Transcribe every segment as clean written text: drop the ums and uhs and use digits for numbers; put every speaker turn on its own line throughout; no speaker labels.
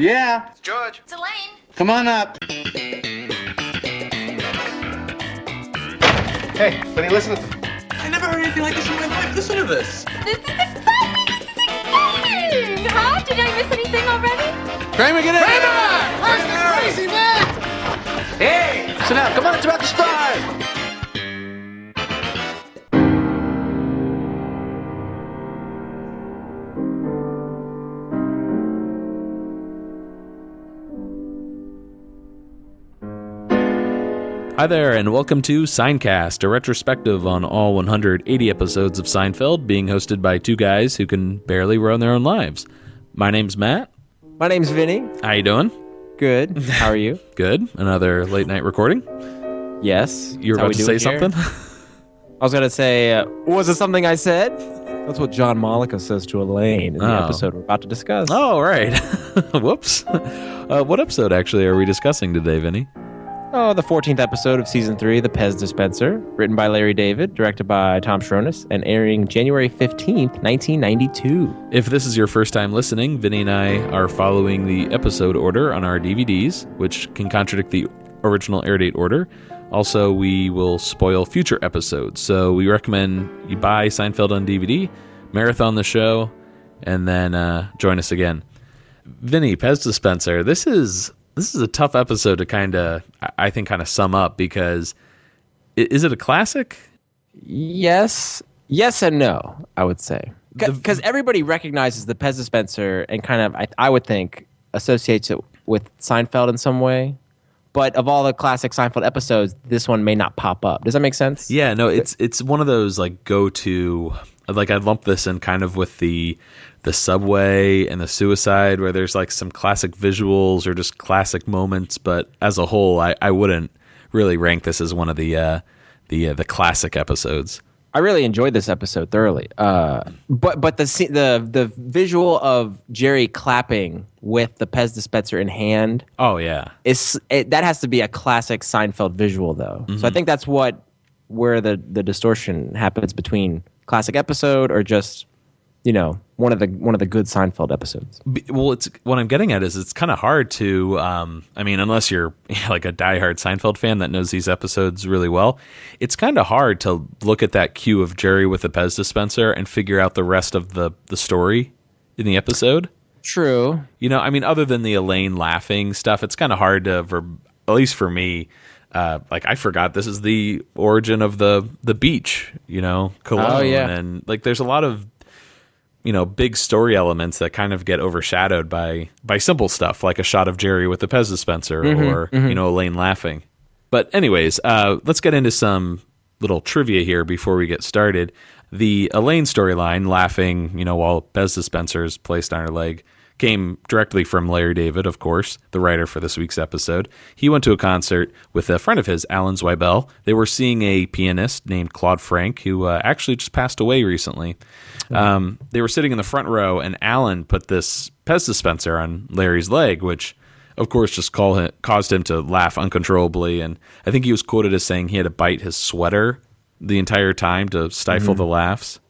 Yeah.
It's George.
It's Elaine.
Come on up.
Hey, Vinny, listen.
I never heard anything like this in my life. Listen to this.
This is exciting! This is exciting! Huh? Did I miss anything already?
Kramer, get in!
Where's the crazy man?
Hey! Sit down. Come on, it's about to start.
Hi there, and welcome to Seincast, a retrospective on all 180 episodes of Seinfeld, being hosted by two guys who can barely run their own lives. My name's Matt.
My name's Vinny.
How you doing?
Good. How are you?
Good. Another late night recording?
Yes.
You were about to say something?
I was going to say, was it something I said? That's what John Mollica says to Elaine in the episode we're about to discuss.
Oh, right. Whoops. What episode, actually, are we discussing today, Vinny?
Oh, the 14th episode of Season 3, The Pez Dispenser, written by Larry David, directed by Tom Schronis, and airing January 15th, 1992.
If this is your first time listening, Vinny and I are following the episode order on our DVDs, which can contradict the original air date order. Also, we will spoil future episodes, so we recommend you buy Seinfeld on DVD, marathon the show, and then join us again. Vinny, Pez Dispenser, this is a tough episode to I think sum up, because is it a classic?
Yes and no, I would say. Because everybody recognizes the Pez Dispenser and I would think, associates it with Seinfeld in some way. But of all the classic Seinfeld episodes, this one may not pop up. Does that make sense?
Yeah, no, it's one of those go-to, I lump this in with the subway and the suicide, where there's some classic visuals or just classic moments, but as a whole, I wouldn't really rank this as one of the classic episodes.
I really enjoyed this episode thoroughly, but the visual of Jerry clapping with the Pez dispenser in hand,
oh yeah,
that has to be a classic Seinfeld visual though. Mm-hmm. So I think that's where the distortion happens between classic episode or just one of the good Seinfeld episodes.
Well, it's what I'm getting at is it's kind of hard to, unless you're a diehard Seinfeld fan that knows these episodes really well, it's kind of hard to look at that cue of Jerry with the Pez dispenser and figure out the rest of the story in the episode.
True.
Other than the Elaine laughing stuff, it's kind of hard to, at least for me, I forgot this is the origin of the beach, Cologne.
Oh, yeah.
And there's a lot of big story elements that kind of get overshadowed by simple stuff like a shot of Jerry with the Pez dispenser or Elaine laughing. But anyways, let's get into some little trivia here before we get started. The Elaine storyline, laughing, while Pez dispenser is placed on her leg, came directly from Larry David, of course, the writer for this week's episode. He went to a concert with a friend of his, Alan Zweibel. They were seeing a pianist named Claude Frank, who actually just passed away recently. They were sitting in the front row, and Alan put this Pez dispenser on Larry's leg, which, of course, just caused him to laugh uncontrollably. And I think he was quoted as saying he had to bite his sweater the entire time to stifle the laughs.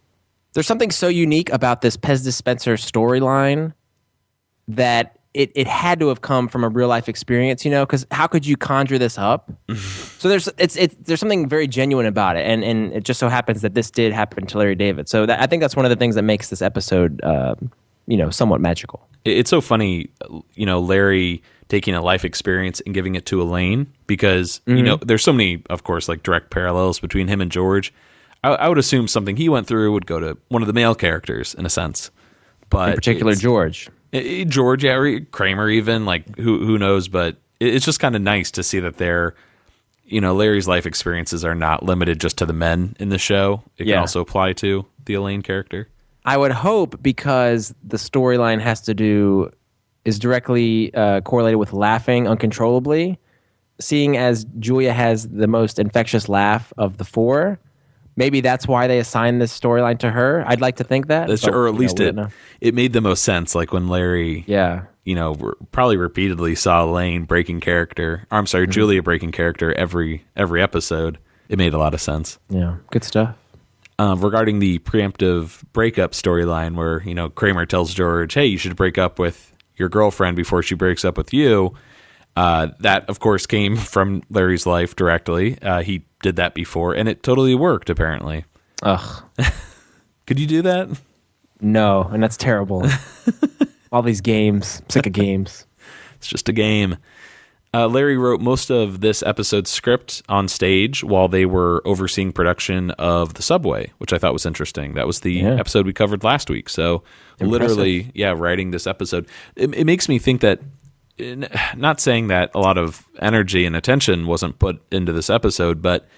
There's something so unique about this Pez dispenser storyline that it had to have come from a real life experience, because how could you conjure this up? So there's something very genuine about it, and it just so happens that this did happen to Larry David. So I think that's one of the things that makes this episode, somewhat magical.
It's so funny, Larry taking a life experience and giving it to Elaine, because there's so many, of course, direct parallels between him and George. I would assume something he went through would go to one of the male characters in a sense, but
in particular George.
George, yeah, or Kramer even, who knows, but it's just kind of nice to see that Larry's life experiences are not limited just to the men in the show. It can also apply to the Elaine character.
I would hope, because the storyline is directly correlated with laughing uncontrollably, seeing as Julia has the most infectious laugh of the four. Maybe that's why they assigned this storyline to her. I'd like to think that.
That's true, or at least it made the most sense. When Larry, probably repeatedly saw Elaine breaking character. Or, I'm sorry, Julia breaking character every episode. It made a lot of sense.
Yeah, good stuff.
Regarding the preemptive breakup storyline, where Kramer tells George, "Hey, you should break up with your girlfriend before she breaks up with you. That, of course, came from Larry's life directly. He did that before, and it totally worked, apparently.
Ugh.
Could you do that?
No, and that's terrible. All these games. I'm sick of games.
It's just a game. Larry wrote most of this episode's script on stage while they were overseeing production of The Subway, which I thought was interesting. That was the episode we covered last week. So literally, writing this episode. It makes me think that, not saying that a lot of energy and attention wasn't put into this episode, but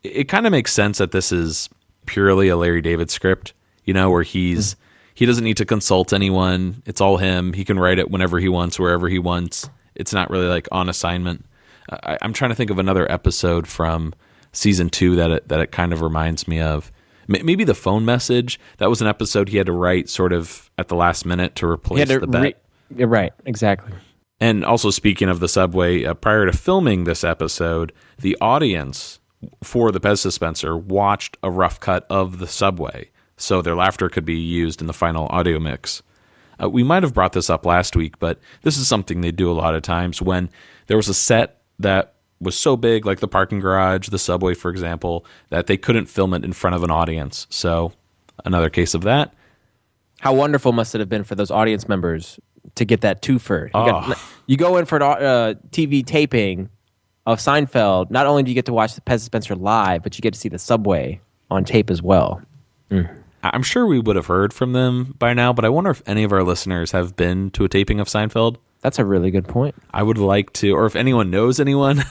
it kind of makes sense that this is purely a Larry David script, where he doesn't need to consult anyone. It's all him. He can write it whenever he wants, wherever he wants. It's not really like on assignment. I'm trying to think of another episode from season 2 that it kind of reminds me of. Maybe The Phone Message. That was an episode he had to write sort of at the last minute to replace the bet.
Right, exactly.
And also, speaking of The Subway, prior to filming this episode, the audience for the Pez Dispenser watched a rough cut of The Subway, so their laughter could be used in the final audio mix. We might have brought this up last week, but this is something they do a lot of times when there was a set that was so big, like the parking garage, the subway, for example, that they couldn't film it in front of an audience. So another case of that.
How wonderful must it have been for those audience members to get that twofer. You go in for a TV taping of Seinfeld. Not only do you get to watch the Pez Dispenser live, but you get to see the subway on tape as well.
I'm sure we would have heard from them by now, but I wonder if any of our listeners have been to a taping of Seinfeld.
That's a really good point.
I would like to, or if anyone knows anyone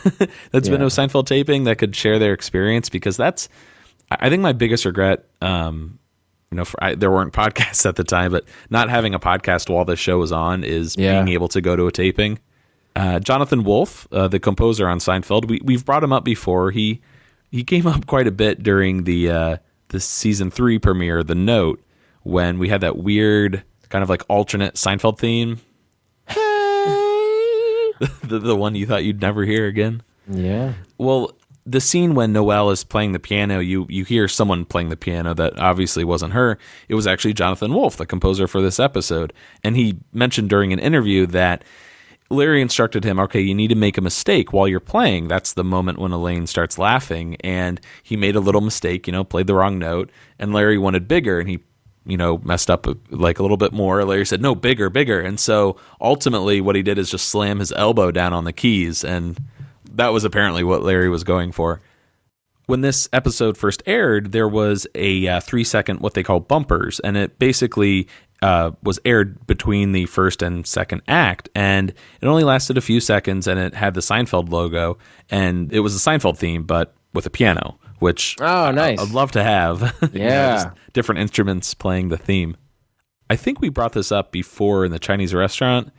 that's been to a Seinfeld taping that could share their experience, because I think my biggest regret, there weren't podcasts at the time, but not having a podcast while the show was on is being able to go to a taping. Jonathan Wolff, the composer on Seinfeld, we've brought him up before. He came up quite a bit during the season 3 premiere, The Note, when we had that weird kind of like alternate Seinfeld theme. Hey! the one you thought you'd never hear again.
Yeah.
Well, the scene when Noelle is playing the piano, you hear someone playing the piano that obviously wasn't her. It was actually Jonathan Wolff, the composer for this episode. And he mentioned during an interview that Larry instructed him, okay, you need to make a mistake while you're playing. That's the moment when Elaine starts laughing. And he made a little mistake, played the wrong note. And Larry wanted bigger, and he, messed up like a little bit more. Larry said, no, bigger, bigger. And so ultimately what he did is just slam his elbow down on the keys. And that was apparently what Larry was going for. When this episode first aired, there was a 3-second, what they call bumpers. And it basically was aired between the first and second act, and it only lasted a few seconds, and it had the Seinfeld logo, and it was a Seinfeld theme, but with a piano, which
nice.
I'd love to have.
Yeah.
Just different instruments playing the theme. I think we brought this up before in the Chinese restaurant.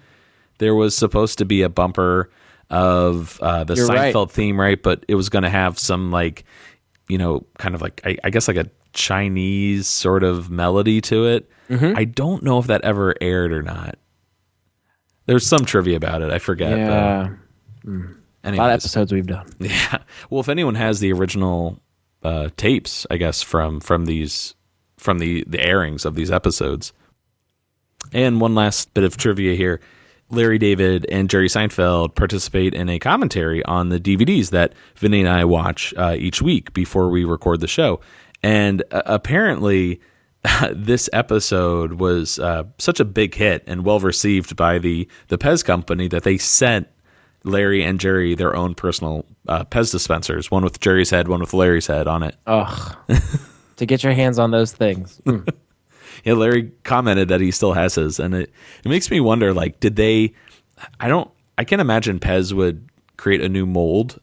There was supposed to be a bumper of the
You're
Seinfeld theme, right? But it was going to have some kind of like, I guess like a Chinese sort of melody to it. Mm-hmm. I don't know if that ever aired or not. There's some trivia about it. I forget.
Yeah.
A
lot of episodes we've done.
Yeah. Well, if anyone has the original tapes, I guess from the airings of these episodes. And one last bit of trivia here. Larry David and Jerry Seinfeld participate in a commentary on the DVDs that Vinny and I watch each week before we record the show. And apparently this episode was such a big hit and well received by the Pez company that they sent Larry and Jerry their own personal Pez dispensers, one with Jerry's head, one with Larry's head on it.
Ugh. To get your hands on those things.
Yeah, Larry commented that he still has his, and it makes me wonder, like, did they... I can't imagine Pez would create a new mold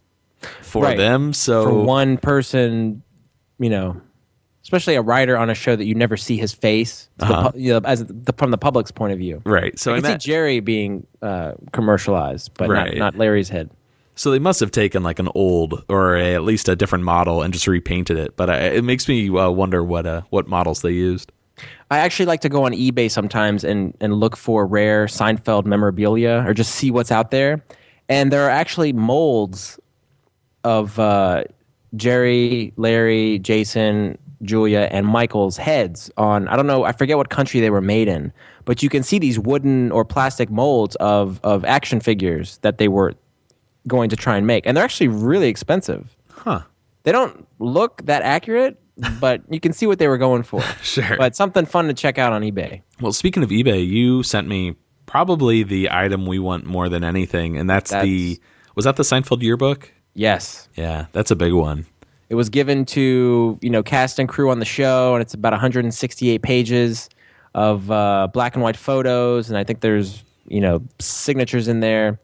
for them, so...
For one person, especially a writer on a show that you never see his face, from the public's point of view.
Right. So
I can see Jerry being commercialized, but not Larry's head.
So they must have taken like an old or at least a different model and just repainted it. But it makes me wonder what models they used.
I actually like to go on eBay sometimes and look for rare Seinfeld memorabilia or just see what's out there. And there are actually molds of Jerry, Larry, Jason, Julia, and Michael's heads on, I don't know, I forget what country they were made in, but you can see these wooden or plastic molds of action figures that they were going to try and make. And they're actually really expensive.
Huh.
They don't look that accurate, but you can see what they were going for.
Sure.
But something fun to check out on eBay.
Well, speaking of eBay, you sent me probably the item we want more than anything, and was that the Seinfeld yearbook?
Yes.
Yeah, that's a big one.
It was given to, cast and crew on the show, and it's about 168 pages of black and white photos, and I think there's, signatures in there.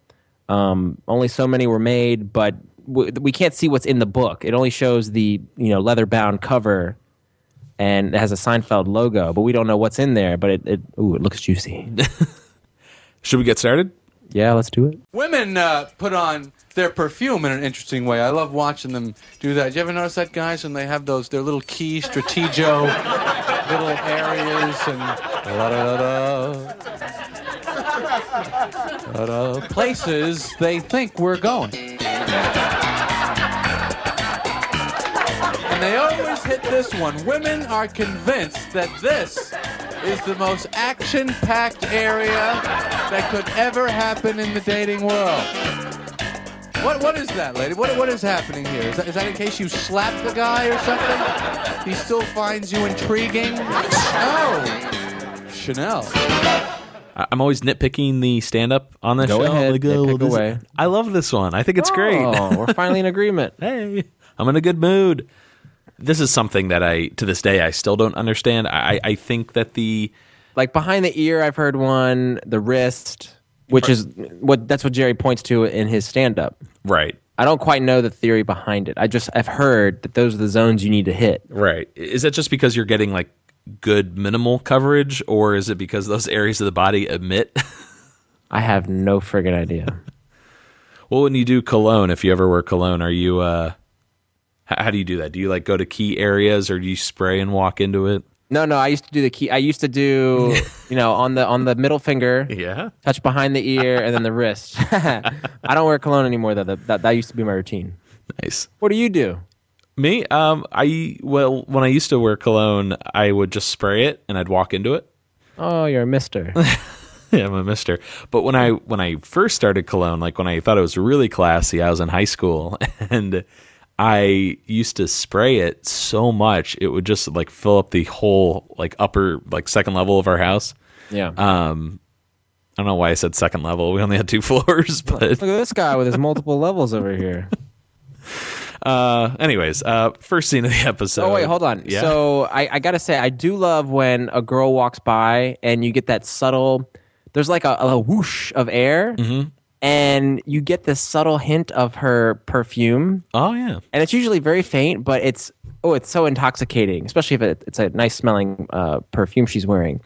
Only so many were made, but we can't see what's in the book. It only shows the, leather-bound cover, and it has a Seinfeld logo, but we don't know what's in there, but it looks juicy.
Should we get started?
Yeah, let's do it.
Women put on their perfume in an interesting way. I love watching them do that. You ever notice that, guys, when they have their little key strategio little areas and places they think we're going. And they always hit this one. Women are convinced that this is the most action-packed area that could ever happen in the dating world. What is that, lady? What is happening here? Is that in case you slapped the guy or something? He still finds you intriguing? Oh, Chanel.
I'm always nitpicking the stand-up on this show.
Go ahead, nitpick away.
I love this one. I think it's great.
Oh, we're finally in agreement.
Hey, I'm in a good mood. This is something that to this day, I still don't understand. I think that
like behind the ear, I've heard one, the wrist, which is that's what Jerry points to in his stand-up.
Right.
I don't quite know the theory behind it. I've heard that those are the zones you need to hit.
Right. Is that just because you're getting like good minimal coverage, or is it because those areas of the body emit?
I have no friggin' idea.
Well, when you do cologne, if you ever wear cologne, are you how do you do that? Do you like go to key areas, or do you spray and walk into it?
No, I used to do the key. I used to do, on the middle finger.
Yeah.
Touch behind the ear and then the wrist. I don't wear cologne anymore though. That used to be my routine.
Nice.
What do you do?
Me? When I used to wear cologne, I would just spray it and I'd walk into it.
Oh, you're a mister.
Yeah, I'm a mister. But when I first started cologne, like when I thought it was really classy, I was in high school and I used to spray it so much it would just like fill up the whole like upper like second level of our house.
Yeah.
I don't know why I said second level. We only had 2 floors, but
look at this guy with his multiple levels over here.
Anyways, first scene of the episode.
Oh wait, hold on.
Yeah.
So I gotta say, I do love when a girl walks by and you get that subtle. There's like a whoosh of air.
Mm-hmm.
And you get this subtle hint of her perfume.
Oh yeah,
and it's usually very faint, but it's so intoxicating, especially if it's a nice smelling perfume she's wearing.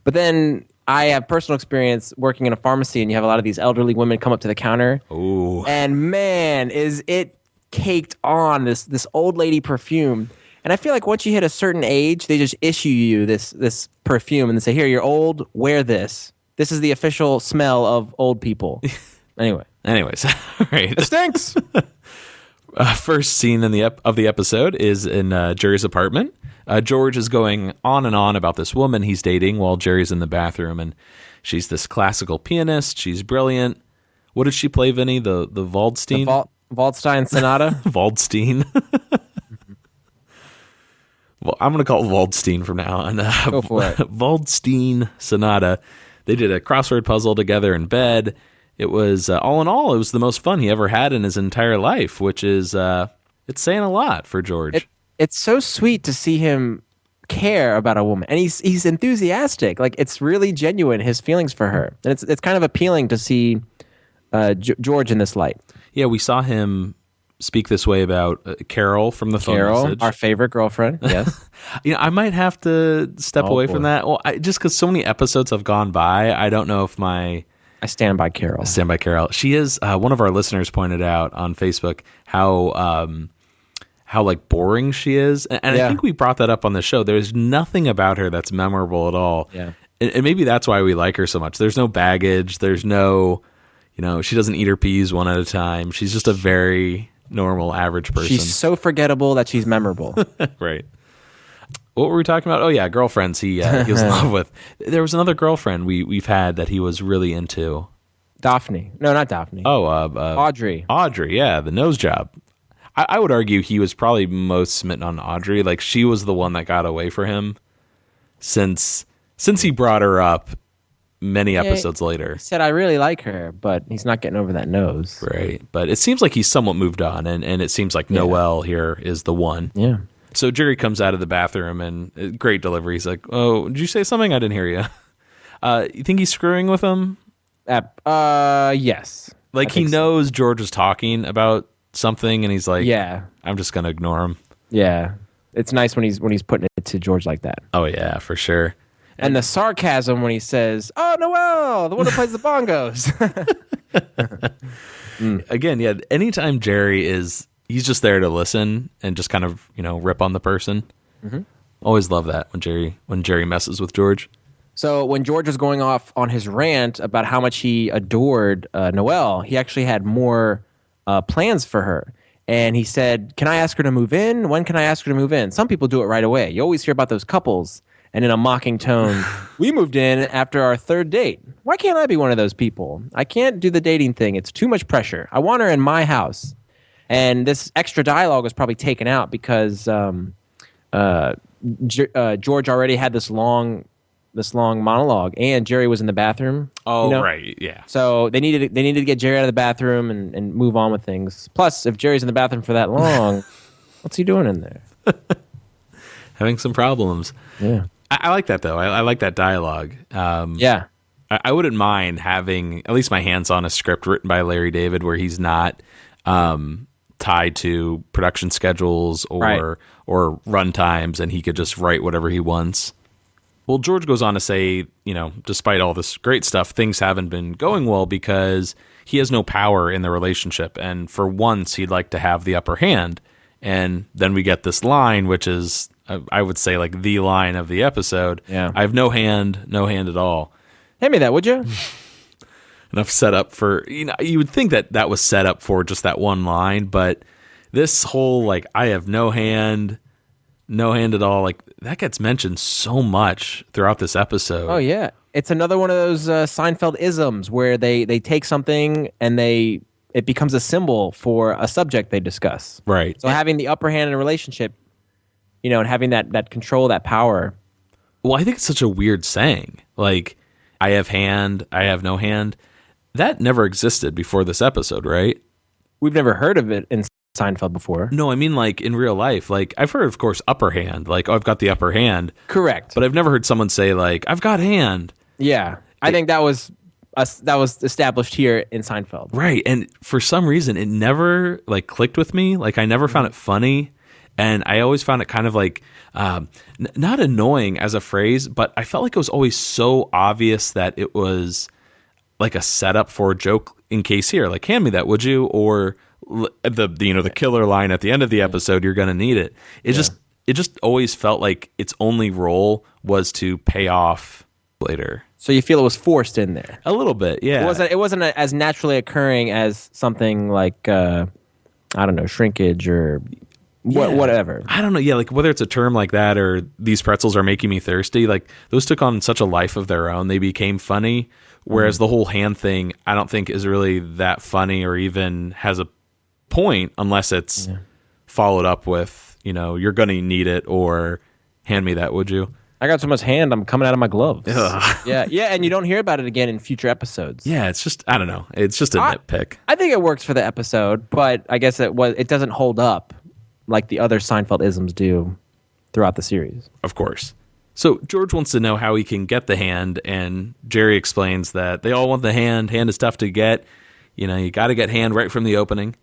But then I have personal experience working in a pharmacy, and you have a lot of these elderly women come up to the counter.
Ooh.
And man, is it caked on this old lady perfume. And I feel like once you hit a certain age, they just issue you this perfume and they say, "Here, you're old. Wear this. This is the official smell of old people."
Anyways, all right.
It stinks.
First scene of the episode is in Jerry's apartment. George is going on and on about this woman he's dating while Jerry's in the bathroom, and she's this classical pianist. She's brilliant. What did she play, Vinny? The Waldstein?
Waldstein Sonata?
Waldstein. Well, I'm going to call it Waldstein from now on.
Go for it.
Waldstein Sonata. They did a crossword puzzle together in bed. It was, all in all, it was the most fun he ever had in his entire life, which is, it's saying a lot for George.
It's so sweet to see him care about a woman, and he's enthusiastic. Like, it's really genuine, his feelings for her. And it's kind of appealing to see George in this light.
Yeah, we saw him speak this way about Carol from the phone message.
Our favorite girlfriend, yes.
I might have to step away from that. Well, just because so many episodes have gone by, I don't know if I
stand by Carol.
She is, one of our listeners pointed out on Facebook how like boring she is. And I think we brought that up on the show. There's nothing about her that's memorable at all.
Yeah.
And maybe that's why we like her so much. There's no baggage. There's no, she doesn't eat her peas one at a time. She's just a very normal, average person.
She's so forgettable that she's memorable.
Right. What were we talking about? Oh yeah, girlfriends. He was in love with. There was another girlfriend we've had that he was really into.
Daphne. No, not Daphne.
Oh,
Audrey.
Audrey, yeah, the nose job. I would argue he was probably most smitten on Audrey. Like she was the one that got away for him, since he brought her up many episodes later.
He said, I really like her, but he's not getting over that nose.
Right, but it seems like he's somewhat moved on, and it seems like Noelle here is the one.
Yeah.
So Jerry comes out of the bathroom, and great delivery. He's like, "Oh, did you say something? I didn't hear you." You think he's screwing with him?
Yes.
Like he knows George was talking about something, and he's like,
yeah,
I'm just gonna ignore him.
Yeah, it's nice when he's putting it to George like that.
Oh yeah, for sure.
And the sarcasm when he says, "Oh, Noelle, the one who plays the bongos."
Again, yeah. Anytime Jerry he's just there to listen and just kind of rip on the person. Mm-hmm. Always love that when Jerry messes with George.
So when George was going off on his rant about how much he adored Noelle, he actually had more plans for her. And he said, "Can I ask her to move in? When can I ask her to move in?" Some people do it right away. You always hear about those couples. And in a mocking tone, "We moved in after our third date. Why can't I be one of those people? I can't do the dating thing. It's too much pressure. I want her in my house." And this extra dialogue was probably taken out because George already had this long monologue, and Jerry was in the bathroom.
Oh, right, yeah.
So they needed to get Jerry out of the bathroom and move on with things. Plus, if Jerry's in the bathroom for that long, what's he doing in there?
Having some problems.
Yeah.
I like that, though. I like that dialogue.
Yeah.
I wouldn't mind having at least my hands on a script written by Larry David where he's not tied to production schedules or run times, and he could just write whatever he wants. Well, George goes on to say, despite all this great stuff, things haven't been going well because he has no power in the relationship, and for once he'd like to have the upper hand. And then we get this line, which is, I would say, like the line of the episode.
Yeah.
I have no hand at all.
Hand me that, would you?
Enough set up for, you would think that was set up for just that one line, but this whole, like, I have no hand at all, like, that gets mentioned so much throughout this episode.
Oh, yeah. It's another one of those Seinfeld isms where they take something and it becomes a symbol for a subject they discuss.
Right.
So having the upper hand in a relationship, and having that control, that power.
Well, I think it's such a weird saying. Like, I have hand, I have no hand. That never existed before this episode, right?
We've never heard of it in Seinfeld before.
No, I mean, like, in real life. Like, I've heard, of course, upper hand. Like, oh, I've got the upper hand.
Correct.
But I've never heard someone say, like, I've got hand.
Yeah. I think that was established here in Seinfeld.
Right. And for some reason, it never, like, clicked with me. Like, I never found it funny. And I always found it kind of like, not annoying as a phrase, but I felt like it was always so obvious that it was like a setup for a joke in case here. Like, hand me that, would you? Or the killer line at the end of the episode, you're going to need it. It just always felt like its only role was to pay off later.
So you feel it was forced in there?
A little bit, yeah.
It wasn't as naturally occurring as something like, I don't know, shrinkage or whatever.
I don't know. Yeah, like whether it's a term like that or these pretzels are making me thirsty, like those took on such a life of their own. They became funny, whereas the whole hand thing, I don't think is really that funny or even has a point unless it's followed up with, you're going to need it or hand me that, would you?
I got so much hand, I'm coming out of my gloves.
Ugh.
Yeah, and you don't hear about it again in future episodes.
Yeah, it's just, I don't know. It's just a nitpick.
I think it works for the episode, but I guess it doesn't hold up like the other Seinfeld isms do throughout the series.
Of course. So George wants to know how he can get the hand, and Jerry explains that they all want the hand. Hand is tough to get. You got to get hand right from the opening.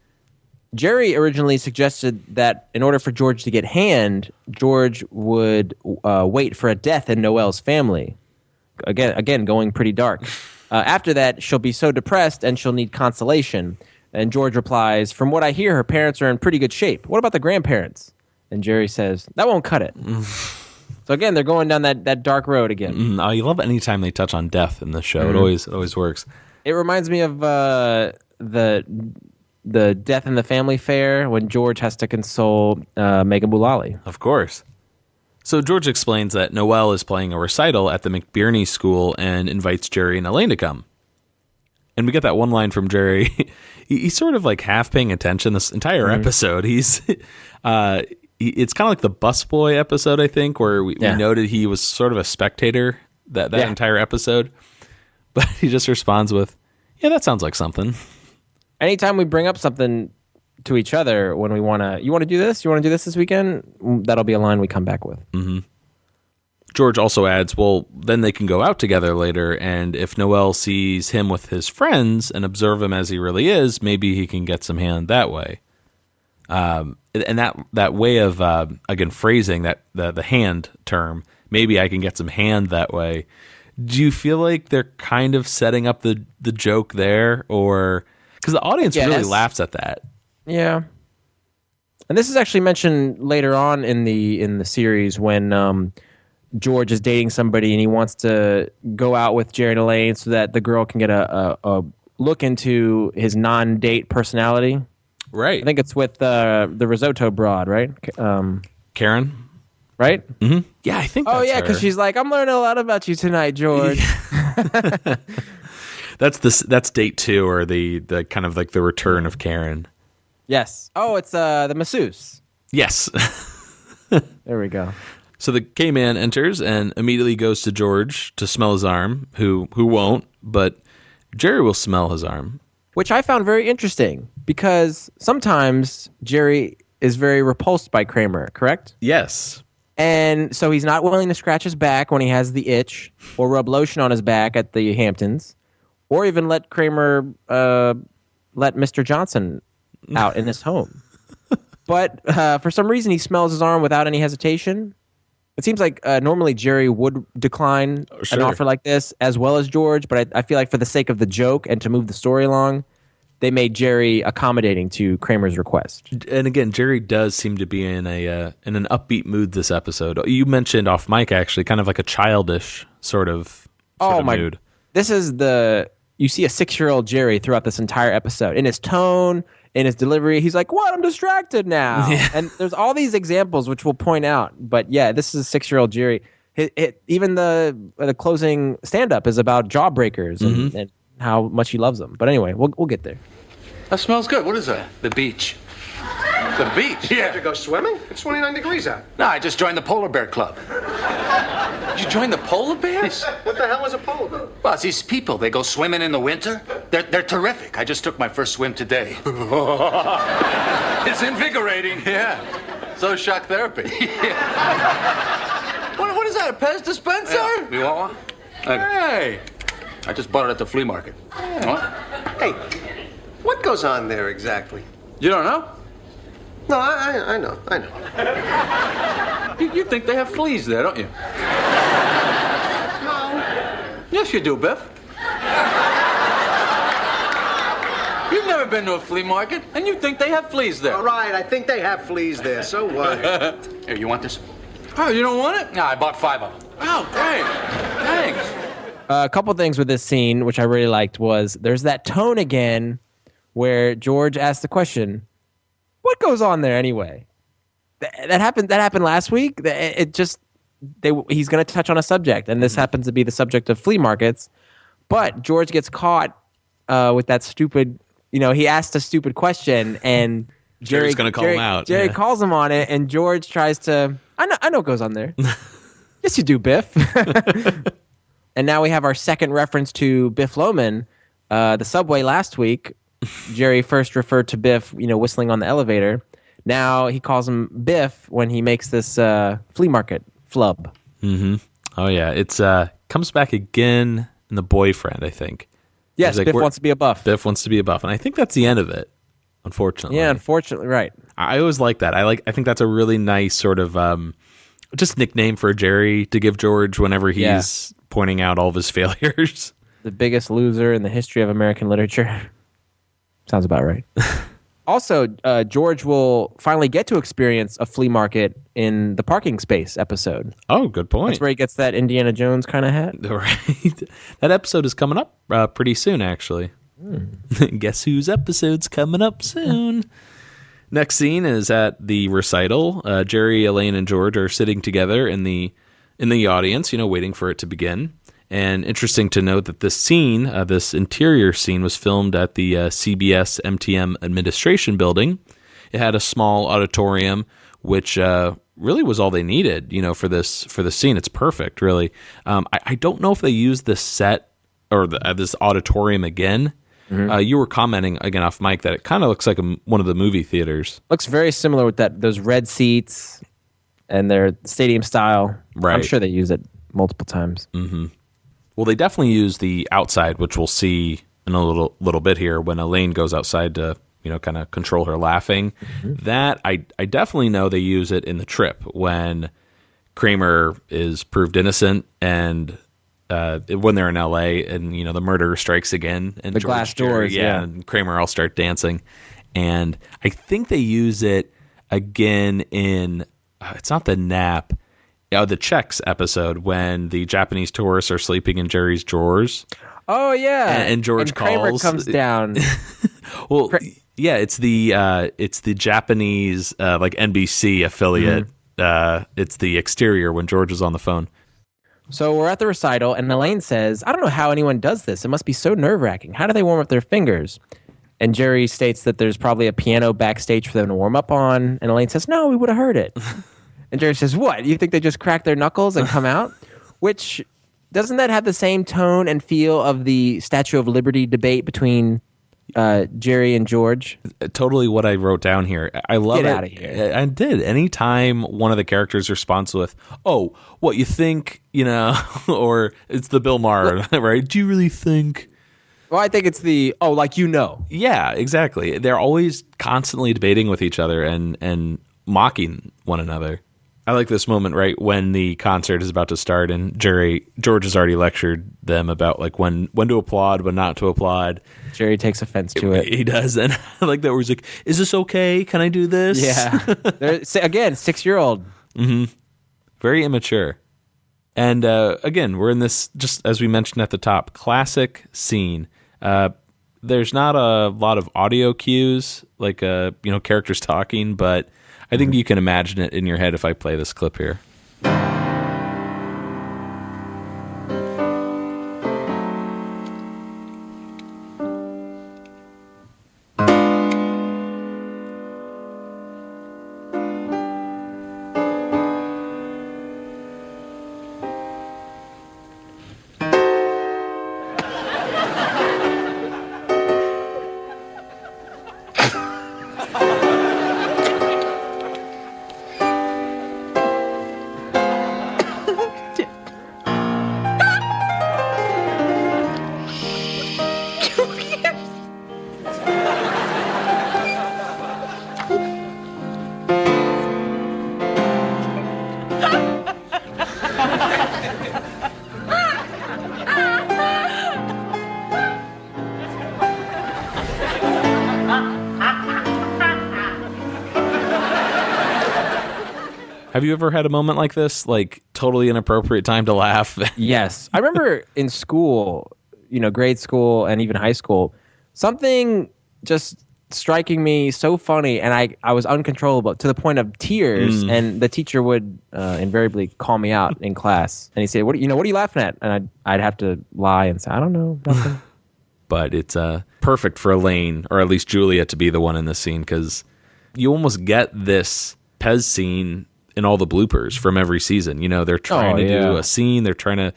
Jerry originally suggested that in order for George to get hand, George would wait for a death in Noelle's family. Again, going pretty dark. After that, she'll be so depressed and she'll need consolation. And George replies, "From what I hear, her parents are in pretty good shape. What about the grandparents?" And Jerry says, "That won't cut it." So again, they're going down that dark road again.
Oh, you love anytime they touch on death in the show. It always works.
It reminds me of the Death in the Family Fair when George has to console Megan Mullally.
Of course. So George explains that Noelle is playing a recital at the McBurney School and invites Jerry and Elaine to come. And we get that one line from Jerry. He's sort of like half paying attention this entire episode. It's kind of like the busboy episode, I think, where we noted he was sort of a spectator that entire episode. But he just responds with, yeah, that sounds like something.
Anytime we bring up something to each other when you want to do this? You want to do this weekend? That'll be a line we come back with.
Mm-hmm. George also adds, well, then they can go out together later, and if Noelle sees him with his friends and observe him as he really is, maybe he can get some hand that way. And that way of, again, phrasing that the hand term, maybe I can get some hand that way. Do you feel like they're kind of setting up the joke there, or because the audience really laughs at that?
Yeah, and this is actually mentioned later on in the series when George is dating somebody and he wants to go out with Jerry and Elaine so that the girl can get a look into his non-date personality.
Right.
I think it's with the risotto broad, right?
Karen.
Right?
Mm-hmm. Yeah, I think.
Oh, yeah, because she's like, I'm learning a lot about you tonight, George.
That's date 2, or the kind of like the return of Karen.
Yes. Oh, it's the masseuse.
Yes.
There we go.
So the K-Man enters and immediately goes to George to smell his arm, who won't, but Jerry will smell his arm.
Which I found very interesting, because sometimes Jerry is very repulsed by Kramer, correct?
Yes.
And so he's not willing to scratch his back when he has the itch, or rub lotion on his back at the Hamptons, or even let Kramer let Mr. Johnson out in his home. But for some reason, he smells his arm without any hesitation. It seems like normally Jerry would decline an offer like this, as well as George, but I feel like for the sake of the joke and to move the story along, they made Jerry accommodating to Kramer's request.
And again, Jerry does seem to be in an upbeat mood this episode. You mentioned off mic, actually, kind of like a childish sort of mood.
This is you see a 6-year-old Jerry throughout this entire episode. In his tone, in his delivery, he's like, what? I'm distracted now. Yeah. And there's all these examples which we'll point out. But yeah, this is a 6-year-old Jerry. Even the closing stand-up is about jawbreakers and how much he loves them. But anyway, we'll get there.
That smells good. What is that? The beach. The beach?
Yeah. Did you go swimming? It's 29 degrees out.
No, I just joined the polar bear club.
You joined the polar bears?
What the hell is a polar bear?
Well, it's these people. They go swimming in the winter. They're terrific. I just took my first swim today. It's invigorating.
Yeah. So shock therapy. What is that, a Pez dispenser?
Yeah. You want one?
Hey.
I just bought it at the flea market.
Yeah.
Hey, what goes on there exactly?
You don't know?
No, I know.
You think they have fleas there, don't you?
No.
Yes, you do, Biff. You've never been to a flea market, and you think they have fleas there.
All right, I think they have fleas there, so what?
Here, you want this?
Oh, you don't want it?
No, I bought 5 of them.
Oh, great. Thanks.
A couple things with this scene, which I really liked, was there's that tone again where George asked the question, what goes on there anyway? That happened last week. He's going to touch on a subject, and this happens to be the subject of flea markets. But George gets caught with that stupid, he asked a stupid question, and
Jerry's going to call him out.
Jerry calls him on it, and George tries to, I know what goes on there. Yes, you do, Biff. And now we have our second reference to Biff Loman. The subway last week, Jerry first referred to Biff, whistling on the elevator. Now he calls him Biff when he makes this flea market flub.
Mm-hmm. Oh, yeah. It's comes back again in The Boyfriend, I think.
Yes, like, Biff wants to be a buff.
Biff wants to be a buff. And I think that's the end of it, unfortunately.
Yeah, unfortunately, right.
I always like that. I think that's a really nice sort of just nickname for Jerry to give George whenever he's pointing out all of his failures.
The biggest loser in the history of American literature. Sounds about right. Also, George will finally get to experience a flea market in the parking space episode.
Oh, good point.
That's where he gets that Indiana Jones kind of hat.
Right. That episode is coming up pretty soon, actually. Guess whose episode's coming up soon? Next scene is at the recital. Jerry, Elaine, and George are sitting together in the audience, waiting for it to begin. And interesting to note that this scene, this interior scene, was filmed at the CBS MTM Administration Building. It had a small auditorium, which really was all they needed, for this scene. It's perfect, really. I don't know if they used this set or this auditorium again. Mm-hmm. You were commenting again off mic that it kind of looks like one of the movie theaters.
Looks very similar with those red seats and their stadium style.
Right.
I'm sure they use it multiple times.
Mm-hmm. Well, they definitely use the outside, which we'll see in a little bit here when Elaine goes outside to kind of control her laughing. Mm-hmm. That I definitely know they use it in The Trip when Kramer is proved innocent and when they're in LA and the murderer strikes again and
the glass doors, yeah,
and Kramer all start dancing, and I think they use it again in it's not the nap, the Checks episode when the Japanese tourists are sleeping in Jerry's drawers.
Oh yeah,
and George
Kramer
calls.
comes down.
Well, yeah, it's the Japanese like NBC affiliate. Mm-hmm. It's the exterior when George is on the phone.
So we're at the recital, and Elaine says, I don't know how anyone does this. It must be so nerve-wracking. How do they warm up their fingers? And Jerry states that there's probably a piano backstage for them to warm up on. And Elaine says, no, we would have heard it. And Jerry says, what? You think they just crack their knuckles and come out? Which, doesn't that have the same tone and feel of the Statue of Liberty debate between Jerry and George?
Totally what I wrote down here. I love it.
Get out of here.
I did. Anytime one of the characters responds with, oh, what you think, or it's the Bill Maher, right? Do you really think?
Well, I think it's
Yeah, exactly. They're always constantly debating with each other and mocking one another. I like this moment right when the concert is about to start and George has already lectured them about like when to applaud, when not to applaud.
Jerry takes offense to it.
He does, and I like that where he's like, "Is this okay? Can I do this?"
Yeah. Again, 6-year-old.
Mm-hmm. Very immature. And again, we're in this, just as we mentioned at the top, classic scene. There's not a lot of audio cues, like characters talking, but I think you can imagine it in your head if I play this clip here. Have you ever had a moment like this? Like totally inappropriate time to laugh?
Yes. I remember in school, grade school and even high school, something just striking me so funny and I was uncontrollable to the point of tears, and the teacher would invariably call me out in class and he'd say, what are you laughing at? And I'd have to lie and say, I don't know, nothing.
But it's perfect for Elaine, or at least Julia, to be the one in this scene, because you almost get this Pez scene in all the bloopers from every season. They're trying to do a scene. They're trying to,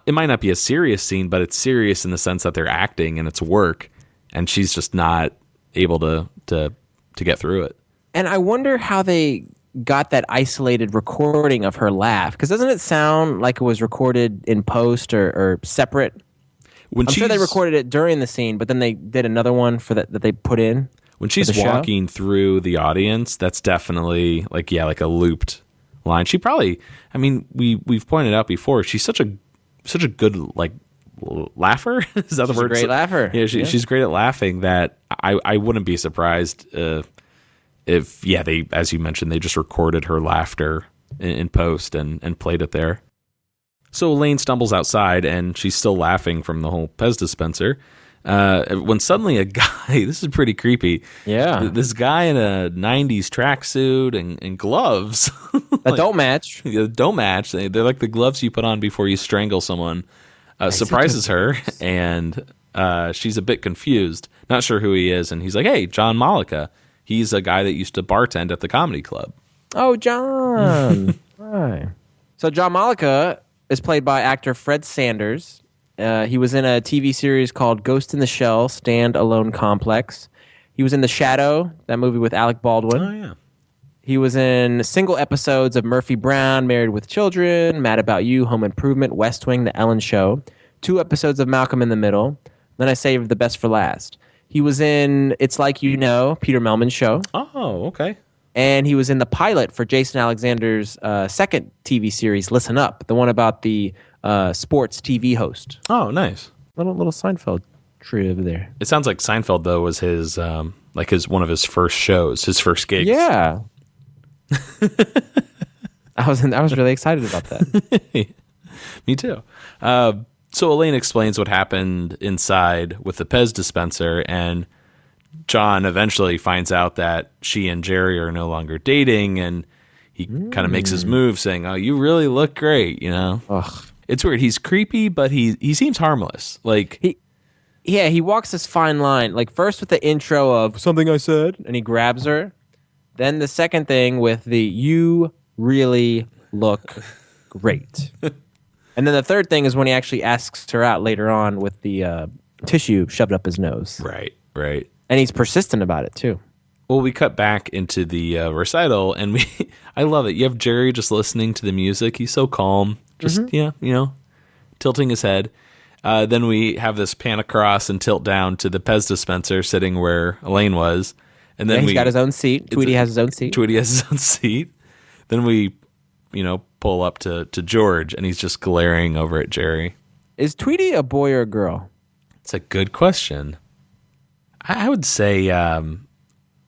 it might not be a serious scene, but it's serious in the sense that they're acting and it's work. And she's just not able to get through it. And
I wonder how they got that isolated recording of her laugh. Because doesn't it sound like it was recorded in post or separate? I'm sure they recorded it during the scene, but then they did another one for that they put in.
When she's walking through the audience, that's definitely like a looped line. She probably, we've pointed out before, she's such a good laugher. Is that the word?
She's a great laugher.
Yeah, she's great at laughing. That I wouldn't be surprised if they, as you mentioned, they just recorded her laughter in post and played it there. So Elaine stumbles outside and she's still laughing from the whole Pez dispenser. when suddenly a guy, this is pretty creepy.
Yeah.
This guy in a 90s tracksuit and gloves.
That don't match.
Don't match. They're like the gloves you put on before you strangle someone. Surprises her, and she's a bit confused. Not sure who he is. And he's like, hey, John Malika. He's a guy that used to bartend at the comedy club.
Oh, John. Right. So John Malika is played by actor Fred Sanders. He was in a TV series called Ghost in the Shell, Stand Alone Complex. He was in The Shadow, that movie with Alec Baldwin.
Oh, yeah.
He was in single episodes of Murphy Brown, Married with Children, Mad About You, Home Improvement, West Wing, The Ellen Show, 2 episodes of Malcolm in the Middle. Then I saved the best for last. He was in It's Like You Know, Peter Melman's show.
Oh, okay.
And he was in the pilot for Jason Alexander's second TV series, Listen Up, the one about the sports TV host.
Oh, nice.
Little Seinfeld triv there.
It sounds like Seinfeld, though, was his one of his first shows, his first gigs.
Yeah. I was really excited about that.
Me too. So Elaine explains what happened inside with the Pez dispenser, and John eventually finds out that she and Jerry are no longer dating, and he kind of makes his move saying, oh, you really look great, you know?
Ugh.
It's weird. He's creepy, but he seems harmless. Like
he walks this fine line. Like first with the intro of something I said, and he grabs her. Then the second thing with the you really look great. And then the third thing is when he actually asks her out later on with the tissue shoved up his nose.
Right.
And he's persistent about it too.
Well, we cut back into the recital, and I love it. You have Jerry just listening to the music. He's so calm, just tilting his head. Then we have this pan across and tilt down to the Pez dispenser sitting where Elaine was, and then
he's got his own seat. Tweety has his own seat.
Tweety has his own seat. Then we, pull up to George, and he's just glaring over at Jerry.
Is Tweety a boy or a girl?
It's a good question. I would say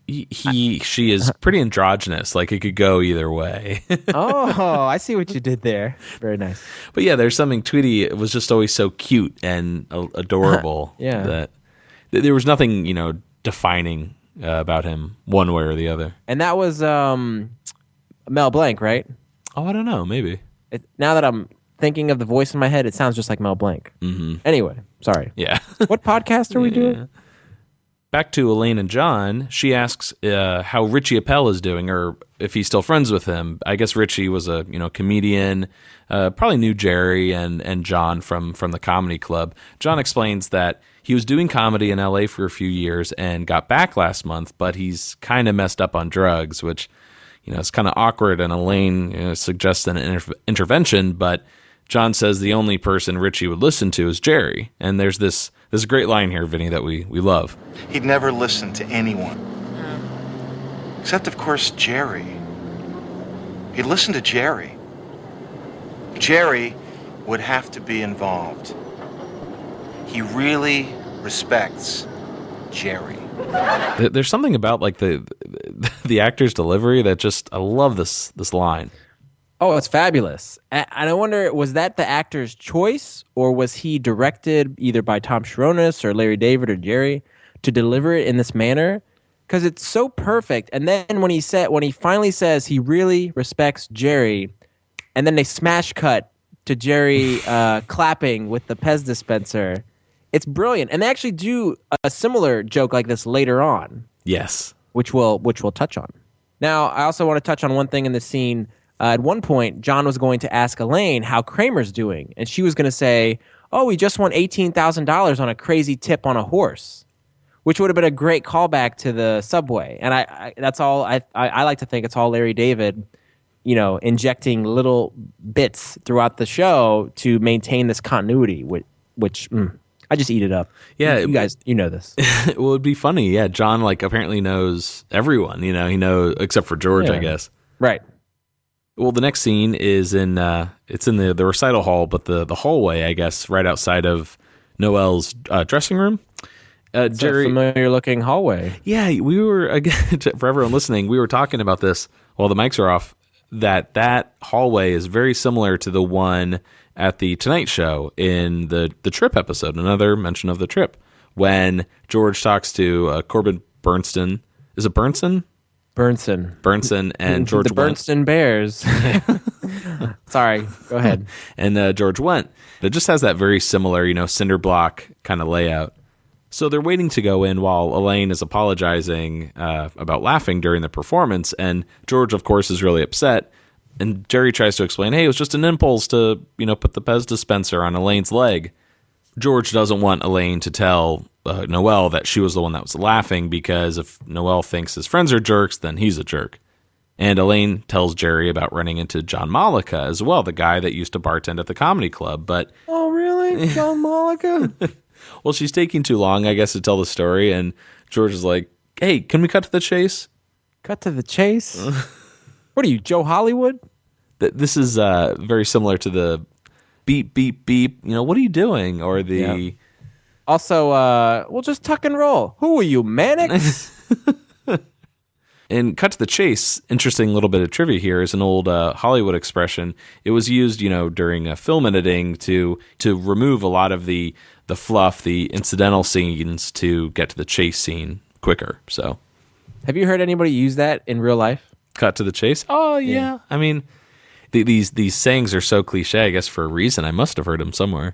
she is pretty androgynous. Like it could go either way.
Oh, I see what you did there. Very nice.
But yeah, there's something. Tweety was just always so cute and adorable.
Yeah.
That there was nothing defining about him one way or the other.
And that was Mel Blanc, right?
Oh, I don't know. Maybe.
Now that I'm thinking of the voice in my head, it sounds just like Mel Blanc. Mm-hmm. Anyway, sorry.
Yeah.
What podcast are we doing?
Back to Elaine and John, she asks how Richie Appel is doing, or if he's still friends with him. I guess Richie was a comedian, probably knew Jerry and John from the comedy club. John explains that he was doing comedy in L.A. for a few years and got back last month, but he's kind of messed up on drugs, which it's kind of awkward. And Elaine suggests an intervention, but John says the only person Richie would listen to is Jerry. And there's this great line here, Vinny, that we love.
He'd never listen to anyone. Except, of course, Jerry. He'd listen to Jerry. Jerry would have to be involved. He really respects Jerry.
There's something about like the actor's delivery that just, I love this line.
Oh, it's fabulous. And I wonder, was that the actor's choice, or was he directed either by Tom Sharonis or Larry David or Jerry to deliver it in this manner? Because it's so perfect. And then when he finally says he really respects Jerry, and then they smash cut to Jerry clapping with the Pez dispenser, it's brilliant. And they actually do a similar joke like this later on.
Yes.
Which we'll touch on. Now, I also want to touch on one thing in the scene. At one point, John was going to ask Elaine how Kramer's doing, and she was going to say, oh, he just won $18,000 on a crazy tip on a horse, which would have been a great callback to the subway. And that's all I like to think it's all Larry David, injecting little bits throughout the show to maintain this continuity, which I just eat it up.
Yeah.
You guys, you know this.
Well, it'd be funny. Yeah. John apparently knows everyone, he knows, except for George, I guess.
Right.
Well, the next scene is in it's in the recital hall, but the hallway, I guess, right outside of Noelle's dressing room. Jerry,
a familiar looking hallway.
Yeah, we were, again, for everyone listening, we were talking about this while the mics are off, that hallway is very similar to the one at the Tonight Show in the Trip episode, another mention of the Trip. when George talks to Corbin Bernsen. Is it Bernsen? Bernsen and George
the Bernsen Bears. Sorry, go ahead.
And George Wendt. It just has that very similar, cinder block kind of layout. So they're waiting to go in while Elaine is apologizing about laughing during the performance, and George, of course, is really upset. And Jerry tries to explain, hey, it was just an impulse to, put the Pez dispenser on Elaine's leg. George doesn't want Elaine to tell Noel that she was the one that was laughing, because if Noel thinks his friends are jerks, then he's a jerk. And Elaine tells Jerry about running into John Malika as well, the guy that used to bartend at the comedy club. But
oh, really? John Malika?
Well, she's taking too long, I guess, to tell the story. And George is like, hey, can we cut to the chase?
Cut to the chase? What are you, Joe Hollywood?
This is very similar to the beep, beep, beep. What are you doing? Or the...
Yeah. Also, we'll just tuck and roll. Who are you, Mannix?
And cut to the chase, interesting little bit of trivia here, is an old Hollywood expression. It was used, during film editing to remove a lot of the fluff, the incidental scenes, to get to the chase scene quicker. So,
have you heard anybody use that in real life?
Cut to the chase? Oh, yeah. I mean, these sayings are so cliche, I guess, for a reason. I must have heard them somewhere.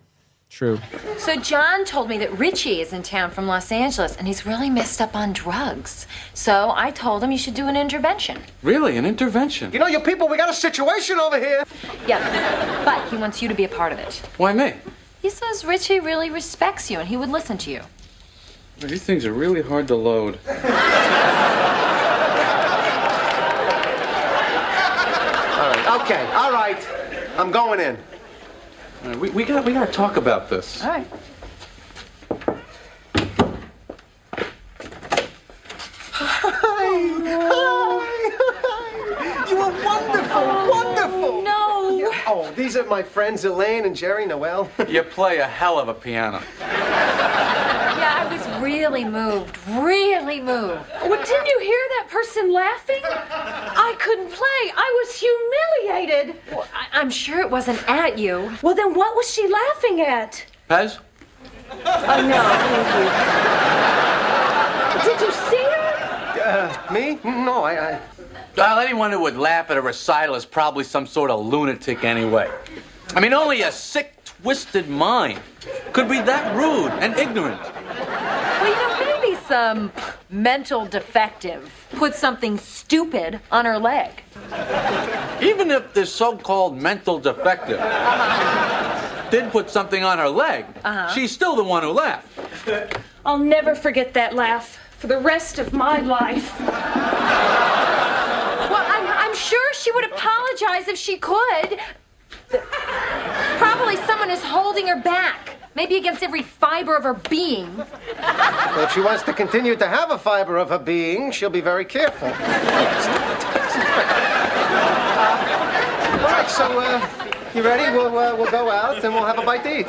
True.
So John told me that Richie is in town from Los Angeles, and he's really messed up on drugs. So I told him you should do an intervention.
Really? An intervention?
You people, we got a situation over here.
Yeah, but he wants you to be a part of it.
Why me?
He says Richie really respects you, and he would listen to you.
These things are really hard to load.
Okay, all right. I'm going in.
We gotta talk about this.
All right.
Hi. You are wonderful.
No.
Oh, these are my friends Elaine and Jerry Noel.
You play a hell of a piano.
Yeah, I was really moved. Really moved.
Well, didn't you hear that person laughing? I couldn't play. I was humiliated.
Well, I'm sure it wasn't at you.
Well, then what was she laughing at?
Pez?
Oh, no, thank you. Did you see her?
Me? No, I...
Well, anyone who would laugh at a recital is probably some sort of lunatic anyway. I mean, only a sick, twisted mind could be that rude and ignorant.
Well, maybe some mental defective put something stupid on her leg.
Even if this so-called mental defective did put something on her leg, she's still the one who laughed.
I'll never forget that laugh for the rest of my life.
Well, I'm sure she would apologize if she could. Probably someone is holding her back. Maybe against every fiber of her being.
Well, if she wants to continue to have a fiber of her being, she'll be very careful. All right, so, you ready? We'll go out and we'll have a bite to eat.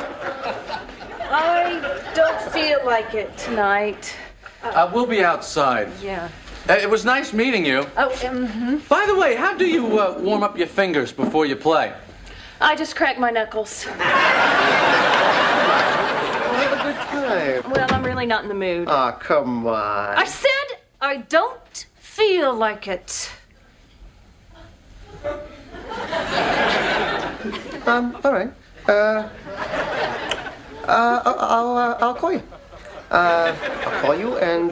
I don't feel like it tonight.
We'll be outside.
Yeah.
It was nice meeting you.
Oh,
By the way, how do you warm up your fingers before you play?
I just crack my knuckles.
We'll have a good time.
Well, I'm really not in the mood.
Aw, come on.
I said I don't feel like it.
All right. I'll call you. I'll call you and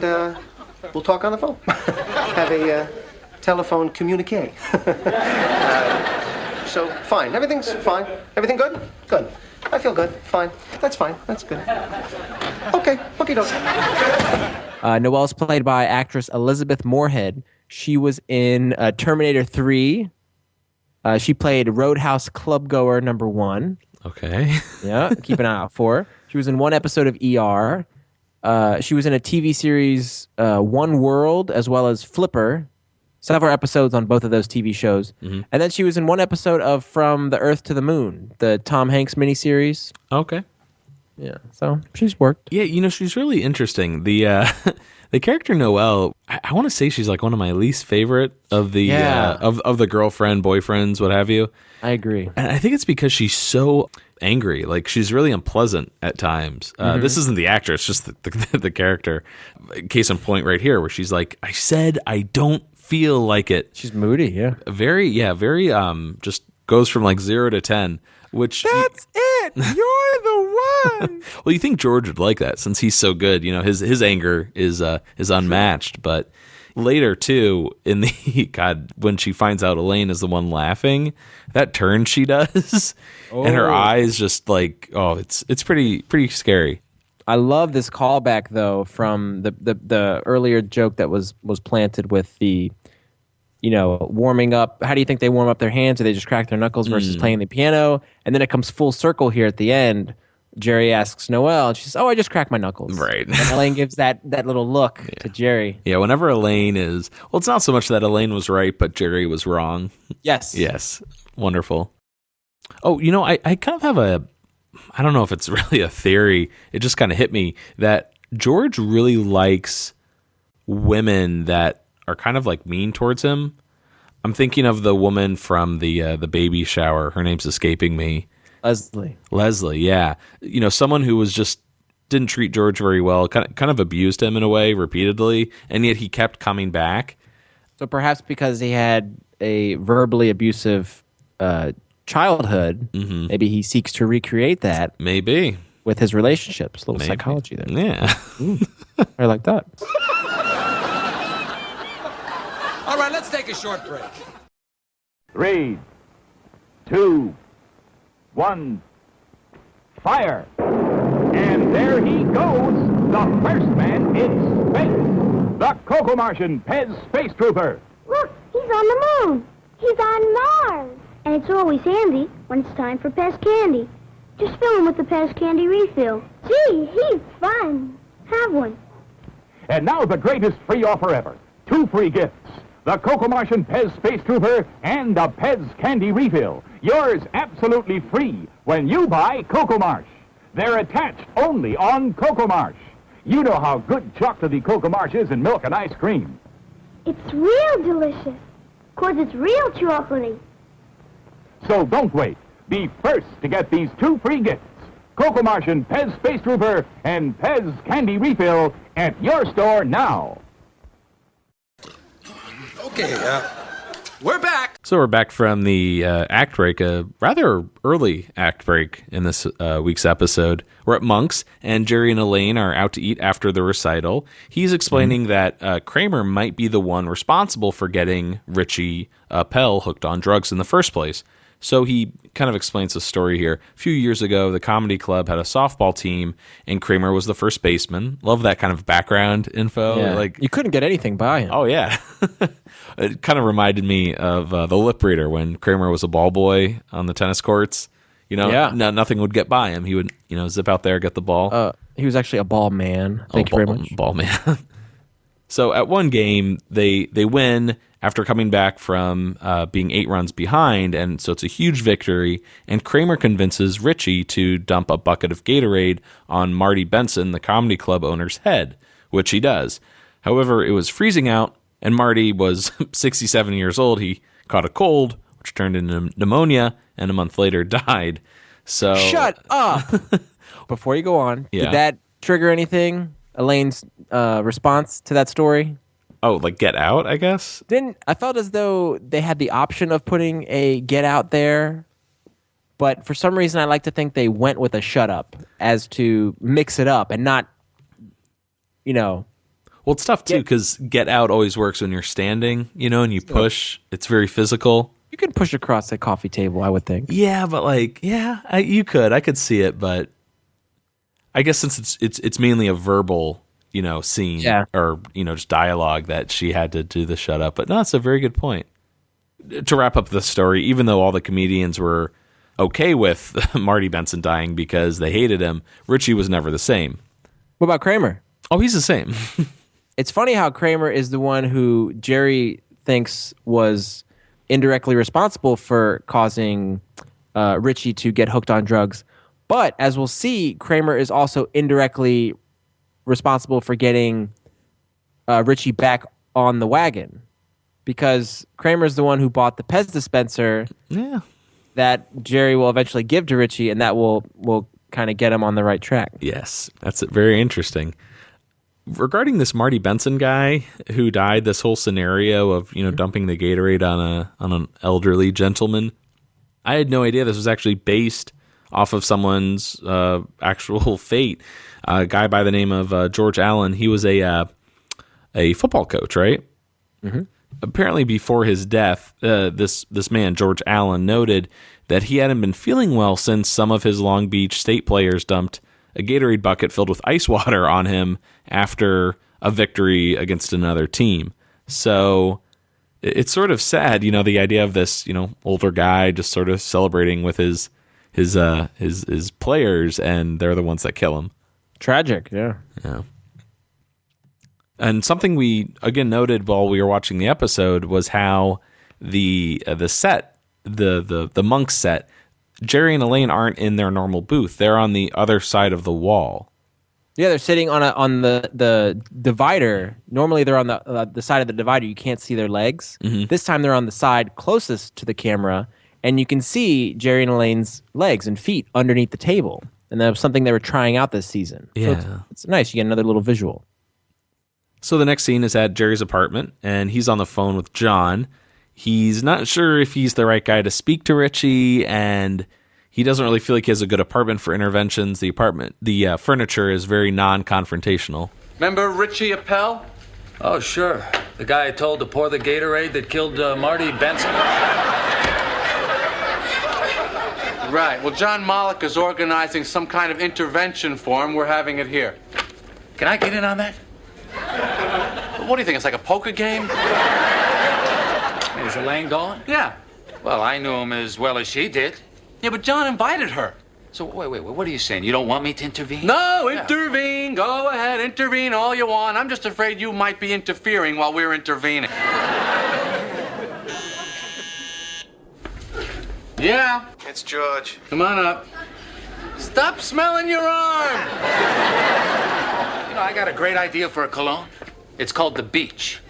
we'll talk on the phone. Have a telephone communique. So, fine. Everything's fine. Everything good? Good. I feel good. Fine. That's fine. That's good. Okay. Okie doke.
Noelle's played by actress Elizabeth Moorhead. She was in Terminator 3. She played Roadhouse Clubgoer number 1.
Okay.
Yeah, keep an eye out for her. She was in one episode of ER. She was in a TV series, One World, as well as Flipper. Several episodes on both of those TV shows. Mm-hmm. And then she was in one episode of From the Earth to the Moon, the Tom Hanks miniseries.
Okay.
Yeah, so she's worked.
Yeah, she's really interesting. The the character Noelle, I want to say she's like one of my least favorite of the of the girlfriend, boyfriends, what have you.
I agree.
And I think it's because she's so angry. Like, she's really unpleasant at times. This isn't the actress, just the character. Case in point right here, where she's like, I said I don't feel like it.
She's moody, yeah.
Very, just goes from like 0 to 10, which...
That's it! You're the one!
Well, you think George would like that since he's so good. You know, his anger is unmatched, but... Later, too, in the when she finds out Elaine is the one laughing, that turn she does, and her eyes just like, it's pretty scary.
I love this callback though from the earlier joke that was planted with the, warming up. How do you think they warm up their hands? Do they just crack their knuckles versus playing the piano? And then it comes full circle here at the end. Jerry asks Noelle, and she says, I just cracked my knuckles.
Right.
And Elaine gives that little look to Jerry.
Yeah, whenever Elaine is... Well, it's not so much that Elaine was right, but Jerry was wrong.
Yes.
Yes. Wonderful. Oh, I kind of have I don't know if it's really a theory. It just kind of hit me that George really likes women that are kind of like mean towards him. I'm thinking of the woman from the baby shower. Her name's escaping me. Leslie, yeah. Someone who was just didn't treat George very well, kind of abused him in a way repeatedly, and yet he kept coming back.
So perhaps because he had a verbally abusive childhood, maybe he seeks to recreate that.
Maybe.
With his relationships. A little psychology there.
Yeah.
I like that.
All right, let's take a short break.
3, 2, 1, fire! And there he goes, the first man in space, the Coco Martian Pez Space Trooper.
Look, he's on the moon. He's on Mars. And it's always handy when it's time for Pez candy. Just fill him with the Pez candy refill. Gee, he's fun. Have one.
And now the greatest free offer ever. 2 free gifts. The Coco Martian Pez Space Trooper and the Pez Candy Refill. Yours absolutely free when you buy Coco Marsh. They're attached only on Coco Marsh. You know how good chocolatey Coco Marsh is in milk and ice cream.
It's real delicious. 'Cause it's real chocolatey.
So don't wait. Be first to get these 2 free gifts. Coco Martian Pez Space Trooper and Pez Candy Refill at your store now.
Okay, we're back.
So we're back from the act break, a rather early act break in this week's episode. We're at Monk's, and Jerry and Elaine are out to eat after the recital. He's explaining that Kramer might be the one responsible for getting Richie Pell hooked on drugs in the first place. So he kind of explains the story here. A few years ago, the comedy club had a softball team, and Kramer was the first baseman. Love that kind of background info.
Yeah.
Like,
you couldn't get anything by him.
Oh, yeah. It kind of reminded me of the lip reader when Kramer was a ball boy on the tennis courts. Nothing would get by him. He would, zip out there, get the ball.
He was actually a ball man. Thank you very much.
Ball man. So at one game, they win after coming back from being 8 runs behind, and so it's a huge victory, and Kramer convinces Richie to dump a bucket of Gatorade on Marty Benson, the comedy club owner's head, which he does. However, it was freezing out, and Marty was 67 years old. He caught a cold, which turned into pneumonia, and a month later died. So
Shut up! Before you go on, did that trigger anything? Elaine's response to that story?
Oh, like Get Out, I guess?
I felt as though they had the option of putting a Get Out there, but for some reason I like to think they went with a Shut Up as to mix it up and not,
Well, it's tough, too, because Get Out always works when you're standing, and you push. It's very physical.
You can push across a coffee table, I would think.
Yeah, but you could. I could see it, but I guess since it's mainly a verbal scene or just dialogue that she had to do the shut up. But no, it's a very good point. To wrap up the story, even though all the comedians were okay with Marty Benson dying because they hated him, Richie was never the same.
What about Kramer?
Oh, he's the same.
It's funny how Kramer is the one who Jerry thinks was indirectly responsible for causing Richie to get hooked on drugs. But as we'll see, Kramer is also indirectly responsible for getting Richie back on the wagon, because Kramer's the one who bought the Pez dispenser.
Yeah.
that Jerry will eventually give to Richie, and that will kind of get him on the right track.
Yes, that's very interesting. Regarding this Marty Benson guy who died, this whole scenario of dumping the Gatorade on an elderly gentleman, I had no idea this was actually based off of someone's actual fate. A guy by the name of George Allen. He was a football coach, right? Mm-hmm. Apparently, before his death, this man George Allen noted that he hadn't been feeling well since some of his Long Beach State players dumped a Gatorade bucket filled with ice water on him after a victory against another team. So it's sort of sad, the idea of this, older guy just sort of celebrating with his players, and they're the ones that kill him.
Tragic, yeah.
Yeah. And something we again noted while we were watching the episode was how the set, the monk set, Jerry and Elaine aren't in their normal booth. They're on the other side of the wall.
Yeah, they're sitting on the divider. Normally, they're on the side of the divider. You can't see their legs. Mm-hmm. This time, they're on the side closest to the camera, and you can see Jerry and Elaine's legs and feet underneath the table. And that was something they were trying out this season.
Yeah,
so it's nice. You get another little visual.
So the next scene is at Jerry's apartment, and he's on the phone with John. He's not sure if he's the right guy to speak to Richie, and he doesn't really feel like he has a good apartment for interventions. The furniture is very non-confrontational.
Remember Richie Appel?
Oh, sure. The guy I told to pour the Gatorade that killed Marty Benson?
Right. Well, John Mollick is organizing some kind of intervention for him. We're having it here.
Can I get in on that?
What do you think? It's like a poker game?
Is Elaine going?
Yeah.
Well, I knew him as well as she did.
Yeah, but John invited her.
So, wait, what are you saying? You don't want me to intervene?
No, intervene. Go ahead, intervene all you want. I'm just afraid you might be interfering while we're intervening. Yeah?
It's George.
Come on up. Stop smelling your arm!
I got a great idea for a cologne. It's called The Beach.